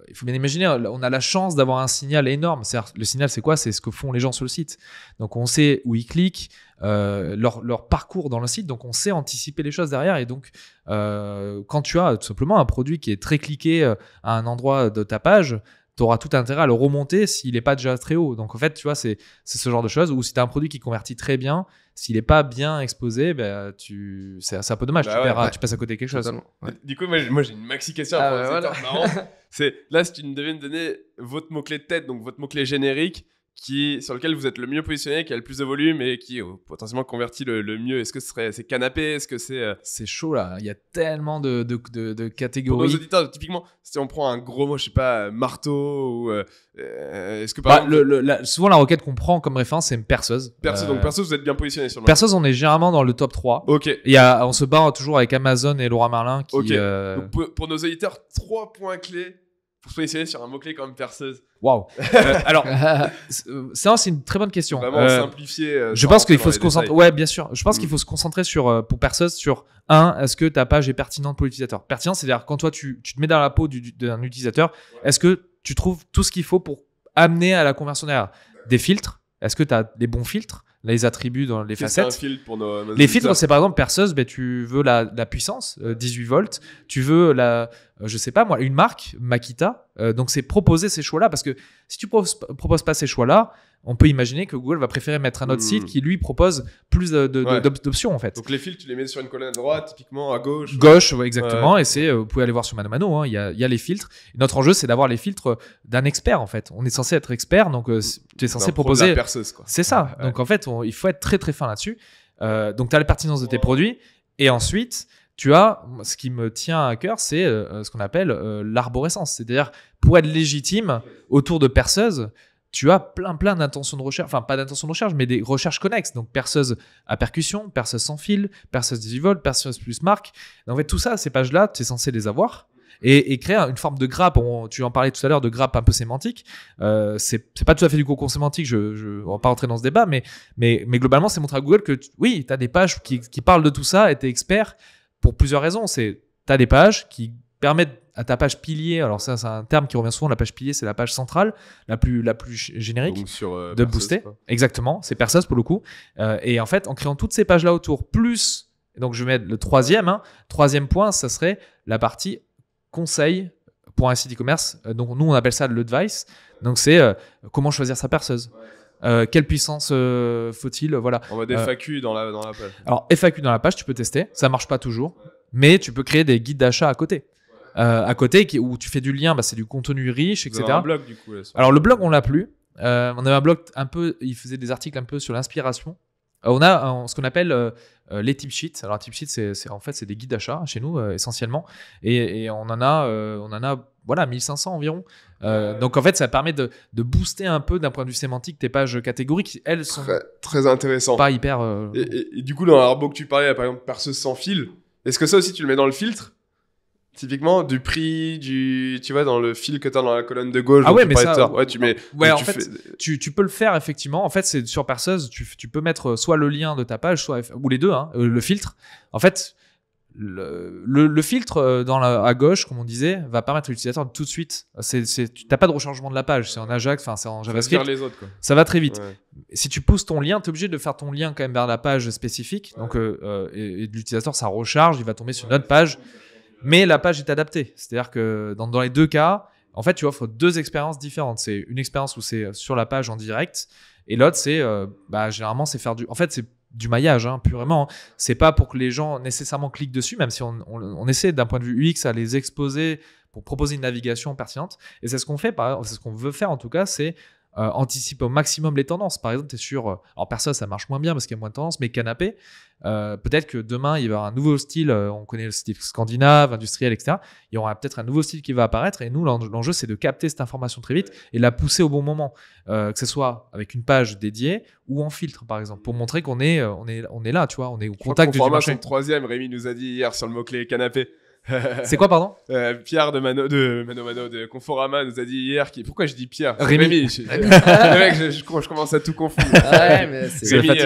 il faut bien imaginer, on a la chance d'avoir un signal énorme. C'est-à-dire, le signal, c'est quoi? C'est ce que font les gens sur le site. Donc, on sait où ils cliquent, leur parcours dans le site. Donc, on sait anticiper les choses derrière. Et donc, quand tu as tout simplement un produit qui est très cliqué à un endroit de ta page, auras tout intérêt à le remonter s'il n'est pas déjà très haut. Donc en fait, tu vois, c'est ce genre de choses. Ou si tu as un produit qui convertit très bien, s'il n'est pas bien exposé, c'est un peu dommage. Tu passes à côté de quelque chose. Ouais. Du coup, moi j'ai une maxi question à marrante. C'est là, si tu devais me donner votre mot-clé de tête, donc votre mot-clé générique, sur lequel vous êtes le mieux positionné, qui a le plus de volume et qui potentiellement convertit le mieux. Est-ce que c'est canapé? Est-ce que c'est... C'est chaud là, il y a tellement de catégories. Pour nos auditeurs, typiquement, si on prend un gros mot, je sais pas, marteau ou... est-ce que souvent la requête qu'on prend comme référence, c'est une perceuse. Donc perceuse, vous êtes bien positionné sur le perceuse, on est généralement dans le top 3. Ok. On se bat toujours avec Amazon et Laura Merlin qui... Donc pour nos auditeurs, 3 points clés pour se positionner sur un mot-clé comme perceuse. Waouh. Alors, ça, c'est une très bonne question. Vraiment simplifié. Je pense qu'il faut se concentrer. Ouais, bien sûr. Je pense qu'il faut se concentrer pour perceuse sur est-ce que ta page est pertinente pour l'utilisateur. Pertinent, c'est-à-dire quand toi tu te mets dans la peau d'un utilisateur, est-ce que tu trouves tout ce qu'il faut pour amener à la conversion derrière? Des filtres. Est-ce que tu as les bons filtres, les attributs dans les facettes? Un filtre pour nos les filtres, c'est par exemple perceuse, tu veux la puissance, 18 volts, tu veux je sais pas moi, une marque, Makita. Donc c'est proposer ces choix-là, parce que si tu proposes pas ces choix-là, on peut imaginer que Google va préférer mettre un autre site qui lui propose plus d'options en fait. Donc les filtres, tu les mets sur une colonne à droite, typiquement à gauche. Ouais, exactement. Et vous pouvez aller voir sur ManoMano, hein, il y a les filtres. Et notre enjeu, c'est d'avoir les filtres d'un expert en fait. On est censé être expert, donc tu es censé proposer. La perceuse, quoi. C'est ça. Ouais. Donc en fait, il faut être très très fin là-dessus. Donc tu as la pertinence de tes produits, et ensuite tu as ce qui me tient à cœur, c'est ce qu'on appelle l'arborescence. C'est-à-dire, pour être légitime autour de perceuse, tu as plein d'intentions de recherche, enfin pas d'intentions de recherche, mais des recherches connexes. Donc perceuse à percussion, perceuse sans fil, perceuse 18 volts, perceuse plus marque. En fait, tout ça, ces pages-là, tu es censé les avoir et créer une forme de grappe. Tu en parlais tout à l'heure de grappe un peu sémantique. C'est pas tout à fait du cocon sémantique, on va pas rentrer dans ce débat, mais globalement, c'est montrer à Google que oui, tu as des pages qui parlent de tout ça et tu es expert pour plusieurs raisons. Tu as des pages qui permettent à ta page pilier, alors ça c'est un terme qui revient souvent, la page pilier c'est la page centrale, la plus générique, donc sur, de perceuse, booster. Quoi. Exactement, c'est perceuse pour le coup. Et en fait, en créant toutes ces pages là autour, plus, donc je vais mettre le troisième point, ça serait la partie conseil pour un site e-commerce. Donc nous on appelle ça l'advice. Donc c'est comment choisir sa perceuse. Quelle puissance faut-il, voilà. En mode FAQ dans la page. Alors FAQ dans la page, tu peux tester, ça marche pas toujours, mais tu peux créer des guides d'achat à côté. Où tu fais du lien, c'est du contenu riche, etc. Vous avez un blog du coup. Alors le blog on l'a plus. On avait un blog un peu, il faisait des articles un peu sur l'inspiration. On a ce qu'on appelle les tip sheets. Alors tip sheets c'est des guides d'achat chez nous essentiellement, et on en a voilà 1500 environ. Donc en fait ça permet de booster un peu d'un point de vue sémantique tes pages catégoriques qui elles sont très intéressant. Pas hyper. Et du coup dans l'arbre que tu parlais, par exemple perceuse sans fil, est-ce que ça aussi tu le mets dans le filtre? Typiquement, du prix, tu vois, dans le fil que tu as dans la colonne de gauche. Ah ouais, mais ça... Ouais, tu mets... Ouais, en fait, tu peux le faire, effectivement. En fait, c'est sur perceuse, tu peux mettre soit le lien de ta page, ou les deux, hein, le filtre. En fait, le filtre à gauche, comme on disait, va permettre à l'utilisateur de tout de suite... tu n'as pas de rechargement de la page, c'est en Ajax, c'est en JavaScript. Les autres, quoi. Ça va très vite. Ouais. Si tu pousses ton lien, tu es obligé de faire ton lien quand même vers la page spécifique. Donc, et l'utilisateur, ça recharge, il va tomber sur une autre page. Mais la page est adaptée. C'est-à-dire que dans les deux cas, en fait, tu offres deux expériences différentes. C'est une expérience où c'est sur la page en direct, et l'autre, c'est généralement, c'est faire en fait, c'est du maillage, hein, purement. C'est pas pour que les gens nécessairement cliquent dessus, même si on essaie d'un point de vue UX à les exposer pour proposer une navigation pertinente. Et c'est ce qu'on fait, c'est ce qu'on veut faire en tout cas, c'est anticiper au maximum les tendances. Par exemple, tu es sur... alors, perceuse, ça marche moins bien parce qu'il y a moins de tendances, mais canapé, peut-être que demain, il va y avoir un nouveau style. On connaît le style scandinave, industriel, etc. Il y aura peut-être un nouveau style qui va apparaître. Et nous, l'enjeu, c'est de capter cette information très vite et la pousser au bon moment. Que ce soit avec une page dédiée ou en filtre, par exemple, pour montrer qu'on est là, tu vois, on est au contact du marché. Son troisième, Rémi nous a dit hier sur le mot-clé canapé. C'est quoi, pardon? Pierre de ManoMano de Conforama nous a dit hier pourquoi je dis Pierre? Rémi. Le mec, je commence à tout confondre. Ouais, mais c'est Rémi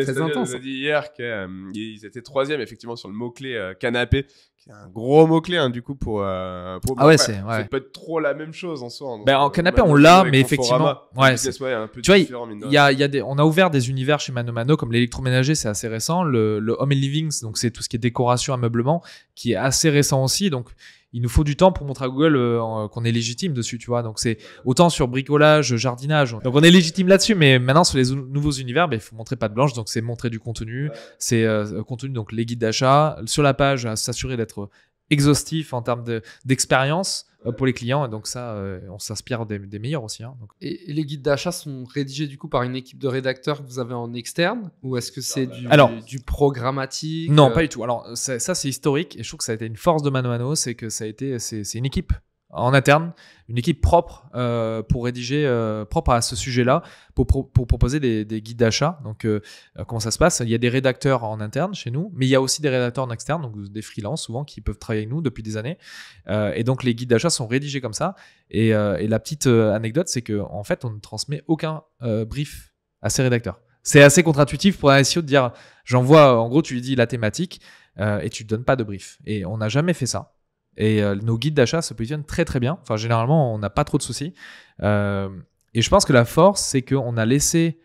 très intense. nous a dit hier qu'ils étaient troisième effectivement sur le mot-clé canapé, qui est un gros mot-clé, hein, du coup pour ah ouais, ça peut être trop la même chose en soi. En canapé on l'a, mais effectivement un peu tu vois, différent, on a ouvert des univers chez ManoMano comme l'électroménager, c'est assez récent, le home and living, donc c'est tout ce qui est décoration, ameublement, qui est assez récent aussi. Donc il nous faut du temps pour montrer à Google qu'on est légitime dessus, tu vois. Donc c'est autant sur bricolage, jardinage. Donc on est légitime là-dessus, mais maintenant sur les nouveaux univers, il faut montrer patte blanche. Donc c'est montrer du contenu, c'est contenu, donc les guides d'achat sur la page, à s'assurer d'être exhaustif en termes d'expérience pour les clients. Et donc ça, on s'inspire des meilleurs aussi. Hein, donc. Et les guides d'achat sont rédigés du coup par une équipe de rédacteurs que vous avez en externe, ou est-ce que c'est du programmatique? Non, pas du tout. Alors ça c'est historique et je trouve que ça a été une force de Mano Mano, c'est que c'est une équipe en interne, une équipe propre pour rédiger, propre à ce sujet-là, pour proposer des guides d'achat. Donc, comment ça se passe? Il y a des rédacteurs en interne chez nous, mais il y a aussi des rédacteurs en externe, donc des freelances souvent qui peuvent travailler avec nous depuis des années. Et donc, les guides d'achat sont rédigés comme ça. Et la petite anecdote, c'est qu'en fait, on ne transmet aucun brief à ces rédacteurs. C'est assez contre-intuitif pour un SEO de dire, j'envoie, en gros, tu lui dis la thématique et tu ne donnes pas de brief. Et on n'a jamais fait ça. Et nos guides d'achat se positionnent très très bien. Enfin, généralement, on n'a pas trop de soucis. Et je pense que la force, c'est qu'on a laissé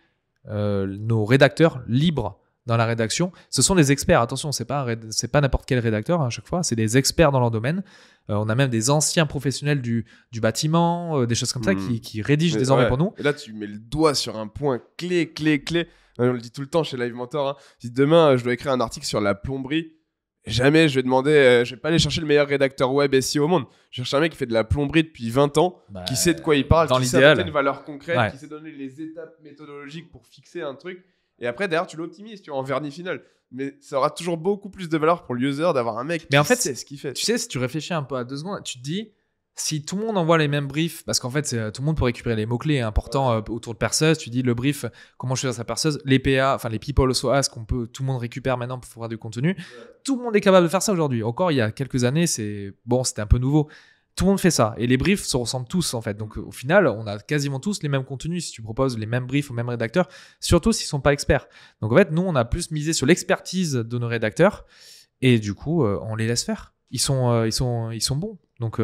nos rédacteurs libres dans la rédaction. Ce sont des experts. Attention, c'est pas n'importe quel rédacteur à chaque fois. C'est des experts dans leur domaine. On a même des anciens professionnels du bâtiment, des choses comme ça qui rédigent désormais pour nous. Et là, tu mets le doigt sur un point clé. On le dit tout le temps chez Live Mentor. Hein. Si demain, je dois écrire un article sur la plomberie, jamais je vais demander, je vais pas aller chercher le meilleur rédacteur web SEO au monde. Je cherche un mec qui fait de la plomberie depuis 20 ans, qui sait de quoi il parle, qui sait apporter une valeur concrète, qui sait donner les étapes méthodologiques pour fixer un truc. Et après, derrière, tu l'optimises, tu vois, en vernis final. Mais ça aura toujours beaucoup plus de valeur pour le user d'avoir un mec qui sait ce qu'il fait. Tu sais, si tu réfléchis un peu à 2 secondes, tu te dis, si tout le monde envoie les mêmes briefs, parce qu'en fait, tout le monde peut récupérer les mots-clés importants autour de perceuse, tu dis le brief, comment choisir sa perceuse, les PA, enfin les people also ask, tout le monde récupère maintenant pour faire du contenu. Tout le monde est capable de faire ça aujourd'hui. Encore il y a quelques années, c'était un peu nouveau. Tout le monde fait ça. Et les briefs se ressemblent tous en fait. Donc au final, on a quasiment tous les mêmes contenus si tu proposes les mêmes briefs aux mêmes rédacteurs, surtout s'ils ne sont pas experts. Donc en fait, nous, on a plus misé sur l'expertise de nos rédacteurs et du coup, on les laisse faire. Ils sont bons. Donc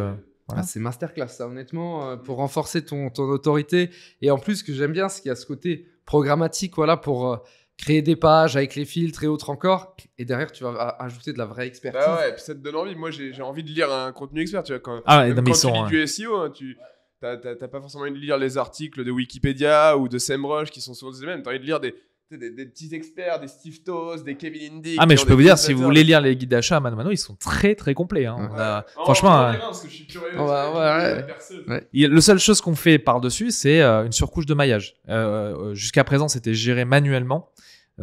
voilà. C'est masterclass ça, honnêtement, pour renforcer ton autorité. Et en plus, ce que j'aime bien, c'est qu'il y a ce côté programmatique, voilà, pour créer des pages avec les filtres et autres encore. Et derrière, tu vas ajouter de la vraie expertise. Ah ouais, et puis ça te donne envie. Moi, j'ai envie de lire un contenu expert. Tu vois, quand tu lis du SEO, hein, t'as pas forcément envie de lire les articles de Wikipédia ou de SEMrush qui sont souvent les mêmes. T'as envie de lire des petits experts, des Steve Toes, des Kevin Indig. Ah, mais je peux vous dire, si vous voulez lire les guides d'achat à Mano Mano, ils sont très très complets. Hein. Franchement. La seule chose qu'on fait par-dessus, c'est une surcouche de maillage. Jusqu'à présent, c'était géré manuellement.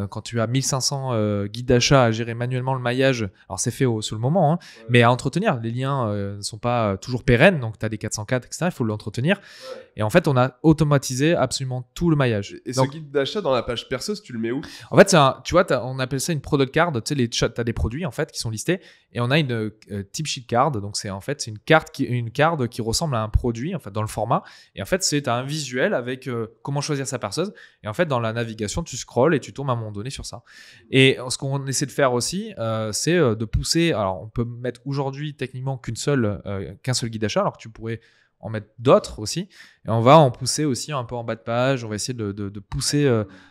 Quand tu as 1500 guides d'achat à gérer manuellement le maillage, alors c'est fait sur le moment, hein, mais à entretenir. Les liens ne sont pas toujours pérennes, donc tu as des 404, etc. Il faut l'entretenir. Ouais. Et en fait, on a automatisé absolument tout le maillage. Et donc, ce guide d'achat dans la page perso, tu le mets où? En fait, tu vois, on appelle ça une product card. Tu sais, tu as des produits en fait qui sont listés, et on a une tip sheet card. Donc c'est une carte qui ressemble à un produit en fait dans le format. Et en fait, c'est un visuel avec comment choisir sa perceuse. Et en fait, dans la navigation, tu scrolles et tu tombes à un moment donné sur ça. Et ce qu'on essaie de faire aussi, c'est de pousser. Alors, on peut mettre aujourd'hui techniquement qu'un seul guide d'achat, alors que tu pourrais en mettre d'autres aussi. Et on va en pousser aussi un peu en bas de page. On va essayer de pousser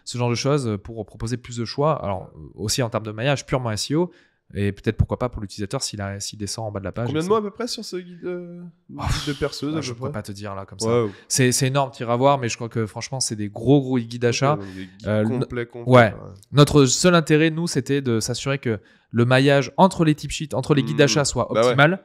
ce genre de choses pour proposer plus de choix. Alors, aussi en termes de maillage purement SEO. Et peut-être pourquoi pas pour l'utilisateur s'il descend en bas de la page. Combien de mots à peu près sur ce guide de perceuse? Je ne pourrais pas te dire là comme ça. C'est énorme, tu iras voir, mais je crois que franchement, c'est des gros guides d'achat. Complets. Ouais. Notre seul intérêt, nous, c'était de s'assurer que le maillage entre les tip sheets, entre les guides d'achat soit optimal. Ouais.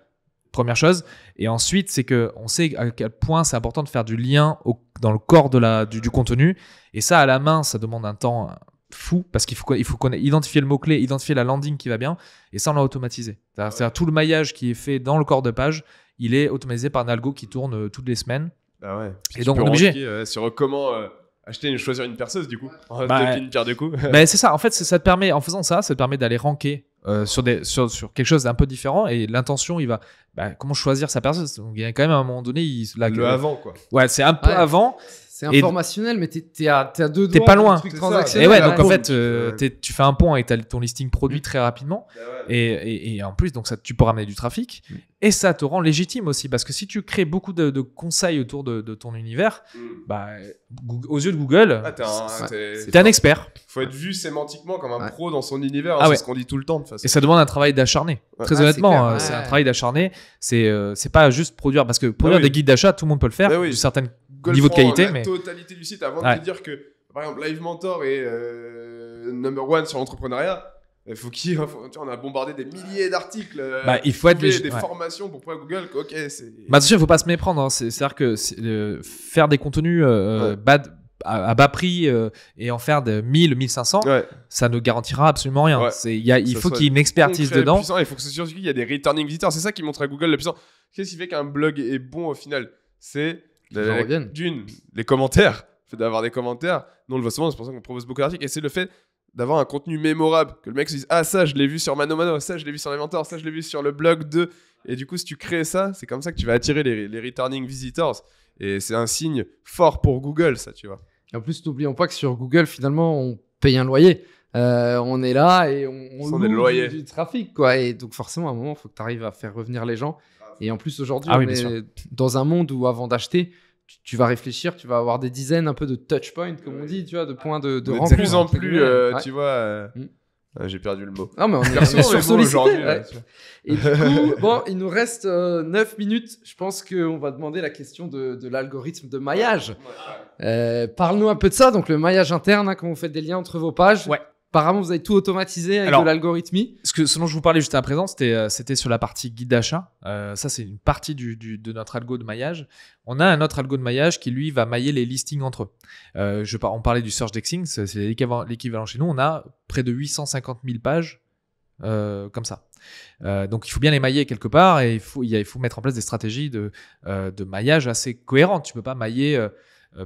Première chose. Et ensuite, c'est qu'on sait à quel point c'est important de faire du lien dans le corps du contenu. Et ça, à la main, ça demande un temps fou parce qu'il faut identifier le mot-clé, identifier la landing qui va bien. Et ça, on l'a automatisé. C'est-à-dire tout le maillage qui est fait dans le corps de page, il est automatisé par un algo qui tourne toutes les semaines. Ah ouais. Et donc, on est obligé. Sur comment choisir une perceuse, du coup. Une pierre de coup. C'est ça. En fait, ça te permet, en faisant ça, ça te permet d'aller ranker sur quelque chose d'un peu différent. Et l'intention, il va. Comment choisir sa perceuse? Donc, il y a quand même à un moment donné. Le avant, quoi. Ouais, c'est un peu avant. C'est informationnel, mais t'es à deux T'es doigts pas du loin. truc C'est ça. transactionnel. Et ouais, la donc en compte, fait, tu fais un pont avec ton listing produit très rapidement. Et en plus, donc ça, tu peux ramener du trafic. Et ça te rend légitime aussi. Parce que si tu crées beaucoup de conseils autour de ton univers, bah, aux yeux de Google, t'es un expert. Faut être vu sémantiquement comme un pro dans son univers. Ah C'est ouais. ce qu'on dit tout le temps de toute façon. Et ça demande un travail d'acharné. Ouais. Très Ah, honnêtement, c'est clair, c'est ouais. un travail d'acharné. C'est pas juste produire. Parce que produire oui. des guides d'achat, tout le monde peut le faire. Bah oui. Du certain Google niveau de prend qualité. la Mais totalité du site avant Ouais. de te dire que, par exemple, Live Mentor est number one sur l'entrepreneuriat. Il faut tu vois, on a bombardé des milliers d'articles. Bah, il faut être trouver légit- des ouais. formations pour pouvoir Google. Ok, c'est. Bah, attention, il faut pas se méprendre. Hein. C'est-à-dire que faire des contenus à bas prix et en faire de 1000, 1500, Ouais. ça ne garantira absolument rien. Ouais. Il Ça faut soit qu'il y ait une expertise concret, dedans. puissant, il faut que surtout qu'il y a des returning visitors. C'est ça qui montre à Google la puissance. Qu'est-ce qui fait qu'un blog est bon au final? C'est gens reviennent. les commentaires. Le fait d'avoir des commentaires. Nous, on le voit souvent, c'est pour ça qu'on propose beaucoup d'articles. Et c'est le fait d'avoir un contenu mémorable. Que le mec se dise, ah, ça, je l'ai vu sur Mano Mano, ça, je l'ai vu sur l'Inventor, ça, je l'ai vu sur le blog de. Et du coup, si tu crées ça, c'est comme ça que tu vas attirer les returning visitors. Et c'est un signe fort pour Google, ça, tu vois. Et en plus, n'oublions pas que sur Google, finalement, on paye un loyer. On est là et on Sans des loue loyers. du trafic, quoi. Et donc, forcément, à un moment, il faut que tu arrives à faire revenir les gens. Et en plus, aujourd'hui, Ah oui, on bien est dans un monde où, avant d'acheter, tu vas réfléchir, tu vas avoir des dizaines un peu de touch points, comme on dit, tu vois, de points de De rencontre. plus en entre plus, guillemets. Ouais. tu vois. Mm. J'ai perdu le mot. Non, mais on est Personne sur n'est bon aujourd'hui. sollicité. là, Ouais. tu vois. Et du coup, bon, il nous reste 9 minutes. Je pense qu'on va demander la question de l'algorithme de maillage. Parle-nous un peu de ça. Donc, le maillage interne, hein, quand vous faites des liens entre vos pages. Ouais. Apparemment, vous avez tout automatisé avec Alors, de l'algorithmie. Ce dont je vous parlais juste à présent, c'était sur la partie guide d'achat. Ça, c'est une partie de notre algo de maillage. On a un autre algo de maillage qui, lui, va mailler les listings entre eux. On parlait du search indexing, c'est l'équivalent chez nous. On a près de 850 000 pages comme ça. Donc, il faut bien les mailler quelque part et il faut mettre en place des stratégies de maillage assez cohérentes. Tu peux pas mailler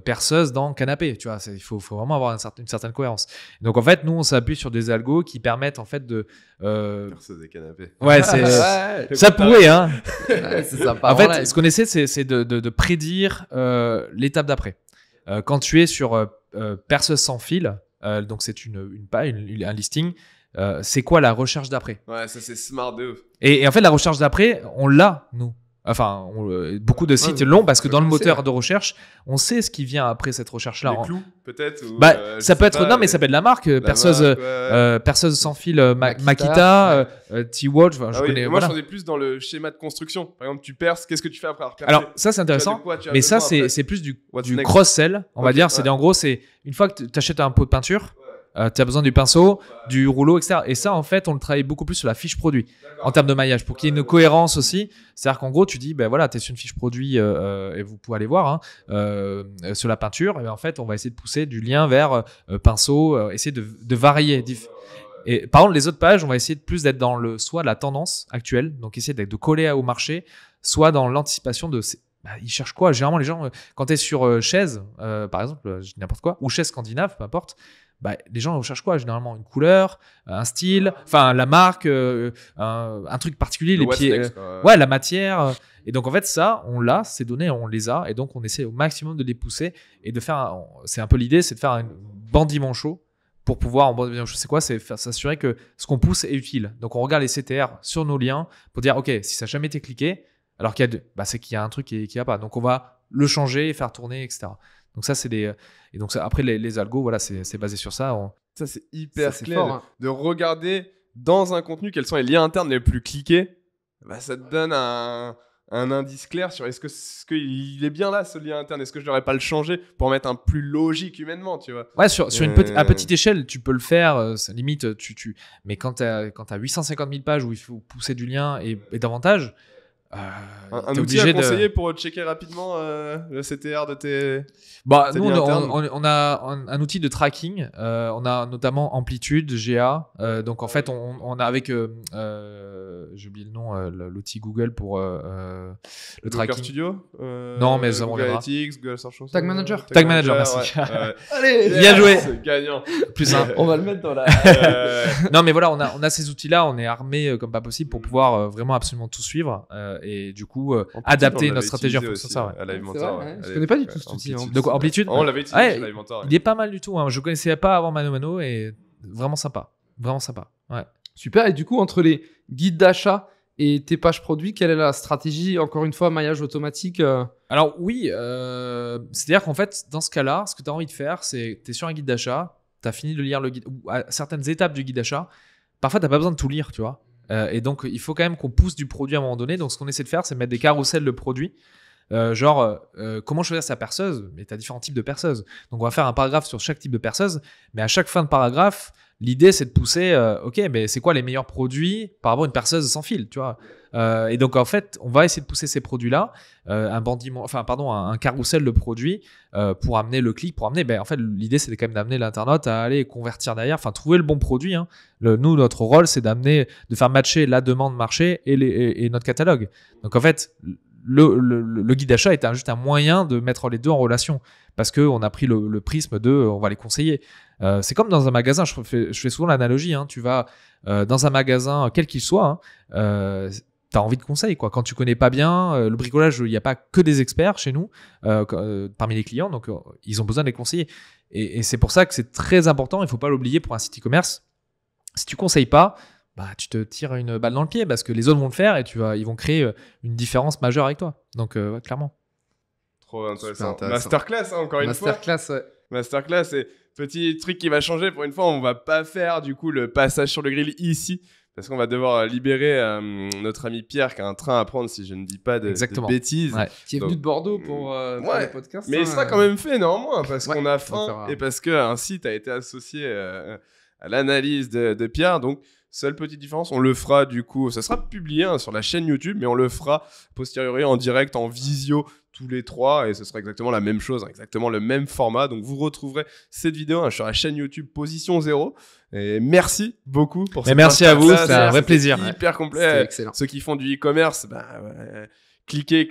perceuse dans canapé, tu vois, il faut vraiment avoir une certaine cohérence. Donc en fait, nous on s'appuie sur des algos qui permettent en fait de Perceuse des canapés. ouais, c'est Ouais, ça pourrait hein. ouais, c'est ça. En fait, ce qu'on essaie c'est de prédire l'étape d'après. Quand tu es sur perceuse sans fil, donc c'est un listing, c'est quoi la recherche d'après? Ouais, ça c'est smart de ouf. Et en fait la recherche d'après, on l'a nous. Enfin, beaucoup de sites l'ont parce que dans le moteur de recherche, on sait ce qui vient après cette recherche-là. Les clous, peut-être ou, Bah, je ça sais peut être pas, non, mais ça peut être la marque, perceuse, marque, ouais. perceuse sans fil, Makita, Makita, T-Watch. Enfin, je Ah oui, connais. moi, Voilà. je faisais plus dans le schéma de construction. Par exemple, tu perces, qu'est-ce que tu fais après avoir percé? Alors ça c'est Tu as de intéressant, quoi tu as mais ça besoin après. c'est plus du What's next? cross-sell, on va Ok, dire. ouais. C'est en gros, c'est une fois que tu achètes un pot de peinture, tu as besoin du pinceau, du rouleau, etc. Et ça, en fait, on le travaille beaucoup plus sur la fiche produit en termes de maillage pour qu'il y ait une cohérence aussi. C'est-à-dire qu'en gros, tu dis, ben voilà, tu es sur une fiche produit et vous pouvez aller voir sur la peinture. Et ben, en fait, on va essayer de pousser du lien vers pinceau, essayer de varier. Et par contre, les autres pages, on va essayer de plus d'être dans soit la tendance actuelle, donc essayer de coller au marché, soit dans l'anticipation de. Ils cherchent quoi? Généralement, les gens, quand tu es sur chaise, par exemple, je dis n'importe quoi, ou chaise scandinave, peu importe, les gens cherchent quoi? Généralement, une couleur, un style, enfin la marque, un truc particulier, Le les what's pieds, next, quoi. ouais, la matière. Et donc, en fait, ça, on l'a, ces données, on les a, et donc on essaie au maximum de les pousser et de faire, c'est un peu l'idée, c'est de faire un bandiment chaud pour pouvoir, je sais quoi, c'est s'assurer que ce qu'on pousse est utile. Donc, on regarde les CTR sur nos liens pour dire, OK, si ça n'a jamais été cliqué, alors qu'il y a c'est qu'il y a un truc qui n'y a pas. Donc, on va le changer et faire tourner, etc. Donc, ça, c'est des. Et donc, ça, après, les algos, voilà, c'est basé sur ça. Ça, c'est hyper Ça, c'est clair fort, hein. de regarder dans un contenu quels sont les liens internes les plus cliqués. Ça te donne un indice clair sur est-ce qu'il est bien là, ce lien interne. Est-ce que je n'aurais pas le changer pour mettre un plus logique humainement, tu vois? Ouais, sur à petite échelle, tu peux le faire. Limite, mais quand tu as 850 000 pages où il faut pousser du lien et davantage, Un t'es outil à obligé conseiller pour checker rapidement le CTR de tes... Bah, tes nous, liens internes. on a un outil de tracking. On a notamment Amplitude, GA. Donc, en fait, on a avec, j'ai oublié le nom, l'outil Google pour le Docker tracking. Studio Non, mais ça, on Google regardera. Analytics, Google Search Console. Tag Manager. Tag Manager, merci. ouais. Allez, Bien joué. C'est gagnant. Plus un. On va le mettre dans la. Non, mais voilà, on a ces outils-là, on est armé comme pas possible pour pouvoir vraiment absolument tout suivre et du coup Amplitude, adapter on notre stratégie en l'avait fonction de utilisé ça. aussi, Ouais. à Live C'est Mentor, vrai, ouais. ouais. Je connais pas du tout cet outil, Amplitude. Donc Amplitude, On l'avait utilisé Ouais, chez Live Mentor. il est pas mal du tout. Hein. Je connaissais pas avant Mano Mano et vraiment sympa. Vraiment sympa. Ouais. Super. Et du coup, entre les guides d'achat et tes pages produits, quelle est la stratégie? Encore une fois, maillage automatique. Alors oui, c'est-à-dire qu'en fait, dans ce cas-là, ce que tu as envie de faire, c'est tu es sur un guide d'achat, tu as fini de lire le guide, ou à certaines étapes du guide d'achat, parfois tu n'as pas besoin de tout lire, tu vois. Et donc, il faut quand même qu'on pousse du produit à un moment donné. Donc, ce qu'on essaie de faire, c'est mettre des carousels de produits. Comment choisir sa perceuse? Mais tu as différents types de perceuses. Donc, on va faire un paragraphe sur chaque type de perceuse. Mais à chaque fin de paragraphe, l'idée, c'est de pousser, OK, mais c'est quoi les meilleurs produits par rapport à une perceuse sans fil, tu vois? Et donc, en fait, on va essayer de pousser ces produits-là, un carrousel de produits pour amener le clic, en fait, l'idée, c'est quand même d'amener l'internaute à aller convertir derrière, enfin, trouver le bon produit. Hein. Nous, notre rôle, c'est de faire matcher la demande marché et notre catalogue. Donc, en fait, le guide d'achat est juste un moyen de mettre les deux en relation parce qu'on a pris le prisme on va les conseiller. C'est comme dans un magasin, je fais souvent l'analogie. Hein, tu vas dans un magasin, quel qu'il soit, tu as envie de conseils. Quoi. Quand tu connais pas bien, le bricolage, il n'y a pas que des experts chez nous, parmi les clients, donc ils ont besoin de les conseiller. Et c'est pour ça que c'est très important, il ne faut pas l'oublier pour un site e-commerce. Si tu ne conseilles pas, tu te tires une balle dans le pied parce que les autres vont le faire et ils vont créer une différence majeure avec toi. Donc, clairement. Trop intéressant. Intéressant. Masterclass, hein, encore une fois. Masterclass, ouais. Masterclass, et petit truc qui va changer pour une fois, on va pas faire du coup le passage sur le grill ici parce qu'on va devoir libérer notre ami Pierre qui a un train à prendre si je ne dis pas de bêtises. Ouais. Qui est venu de Bordeaux pour le podcast. Mais il sera quand même fait néanmoins parce Ouais, qu'on a on faim fera. et parce qu'un site a été associé à l'analyse de Pierre. Donc, seule petite différence, on le fera du coup, ça sera publié sur la chaîne YouTube, mais on le fera posteriori en direct, en visio, tous les trois, et ce sera exactement la même chose, exactement le même format. Donc, vous retrouverez cette vidéo sur la chaîne YouTube Position 0. Et merci beaucoup pour cette merci à vous, masterclass. c'était un vrai plaisir. Hyper C'était complet. excellent. Ceux qui font du e-commerce, cliquez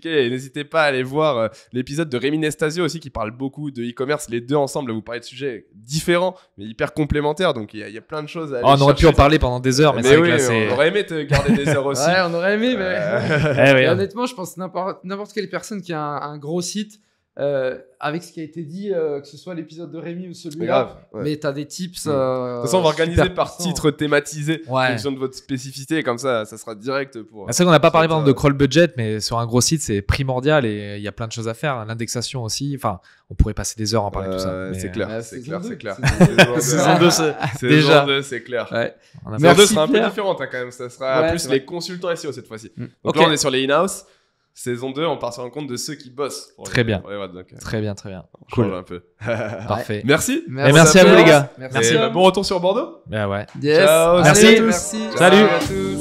et n'hésitez pas à aller voir l'épisode de Rémi Nestasio aussi qui parle beaucoup de e-commerce. Les deux ensemble, vous parlez de sujets différents mais hyper complémentaires, donc il y a plein de choses à aller On aurait pu chercher. en parler pendant des heures, mais c'est vrai que là, c'est... on aurait aimé te garder des heures aussi. Ouais, on aurait aimé, mais. Eh oui, Et hein. honnêtement, je pense que n'importe quelle personne qui a un gros site, avec ce qui a été dit, que ce soit l'épisode de Rémi ou C'est celui-là, grave. Ouais. mais t'as des tips. De toute façon, on va organiser super par puissants. titre thématisé en Ouais. fonction de votre spécificité, et comme ça sera direct pour. C'est vrai qu'on n'a pas parlé pour par exemple de crawl budget, mais sur un gros site, c'est primordial et il y a plein de choses à faire. L'indexation aussi. Enfin, on pourrait passer des heures à en parler de tout ça. mais- C'est clair, Ouais, c'est saison clair, deux, c'est clair. saison Saison 2, c'est Saison déjà. 2, c'est clair. Ouais. On a Saison Merci, 2 sera un peu Pierre. différente quand même. Ça sera Ouais, plus c'est les vrai. consultants SEO cette fois-ci. Donc Ok. là, on est sur les in-house. Saison 2, on part sur un compte de ceux qui bossent. pour Très bien. pour les watts, donc, Très bien. on Cool. change un peu. Parfait. Merci. Merci à vous, les gars. Merci. Et bon retour sur Bordeaux. Ouais. Yes. Ciao. Allez, Merci. merci. Salut. à tous.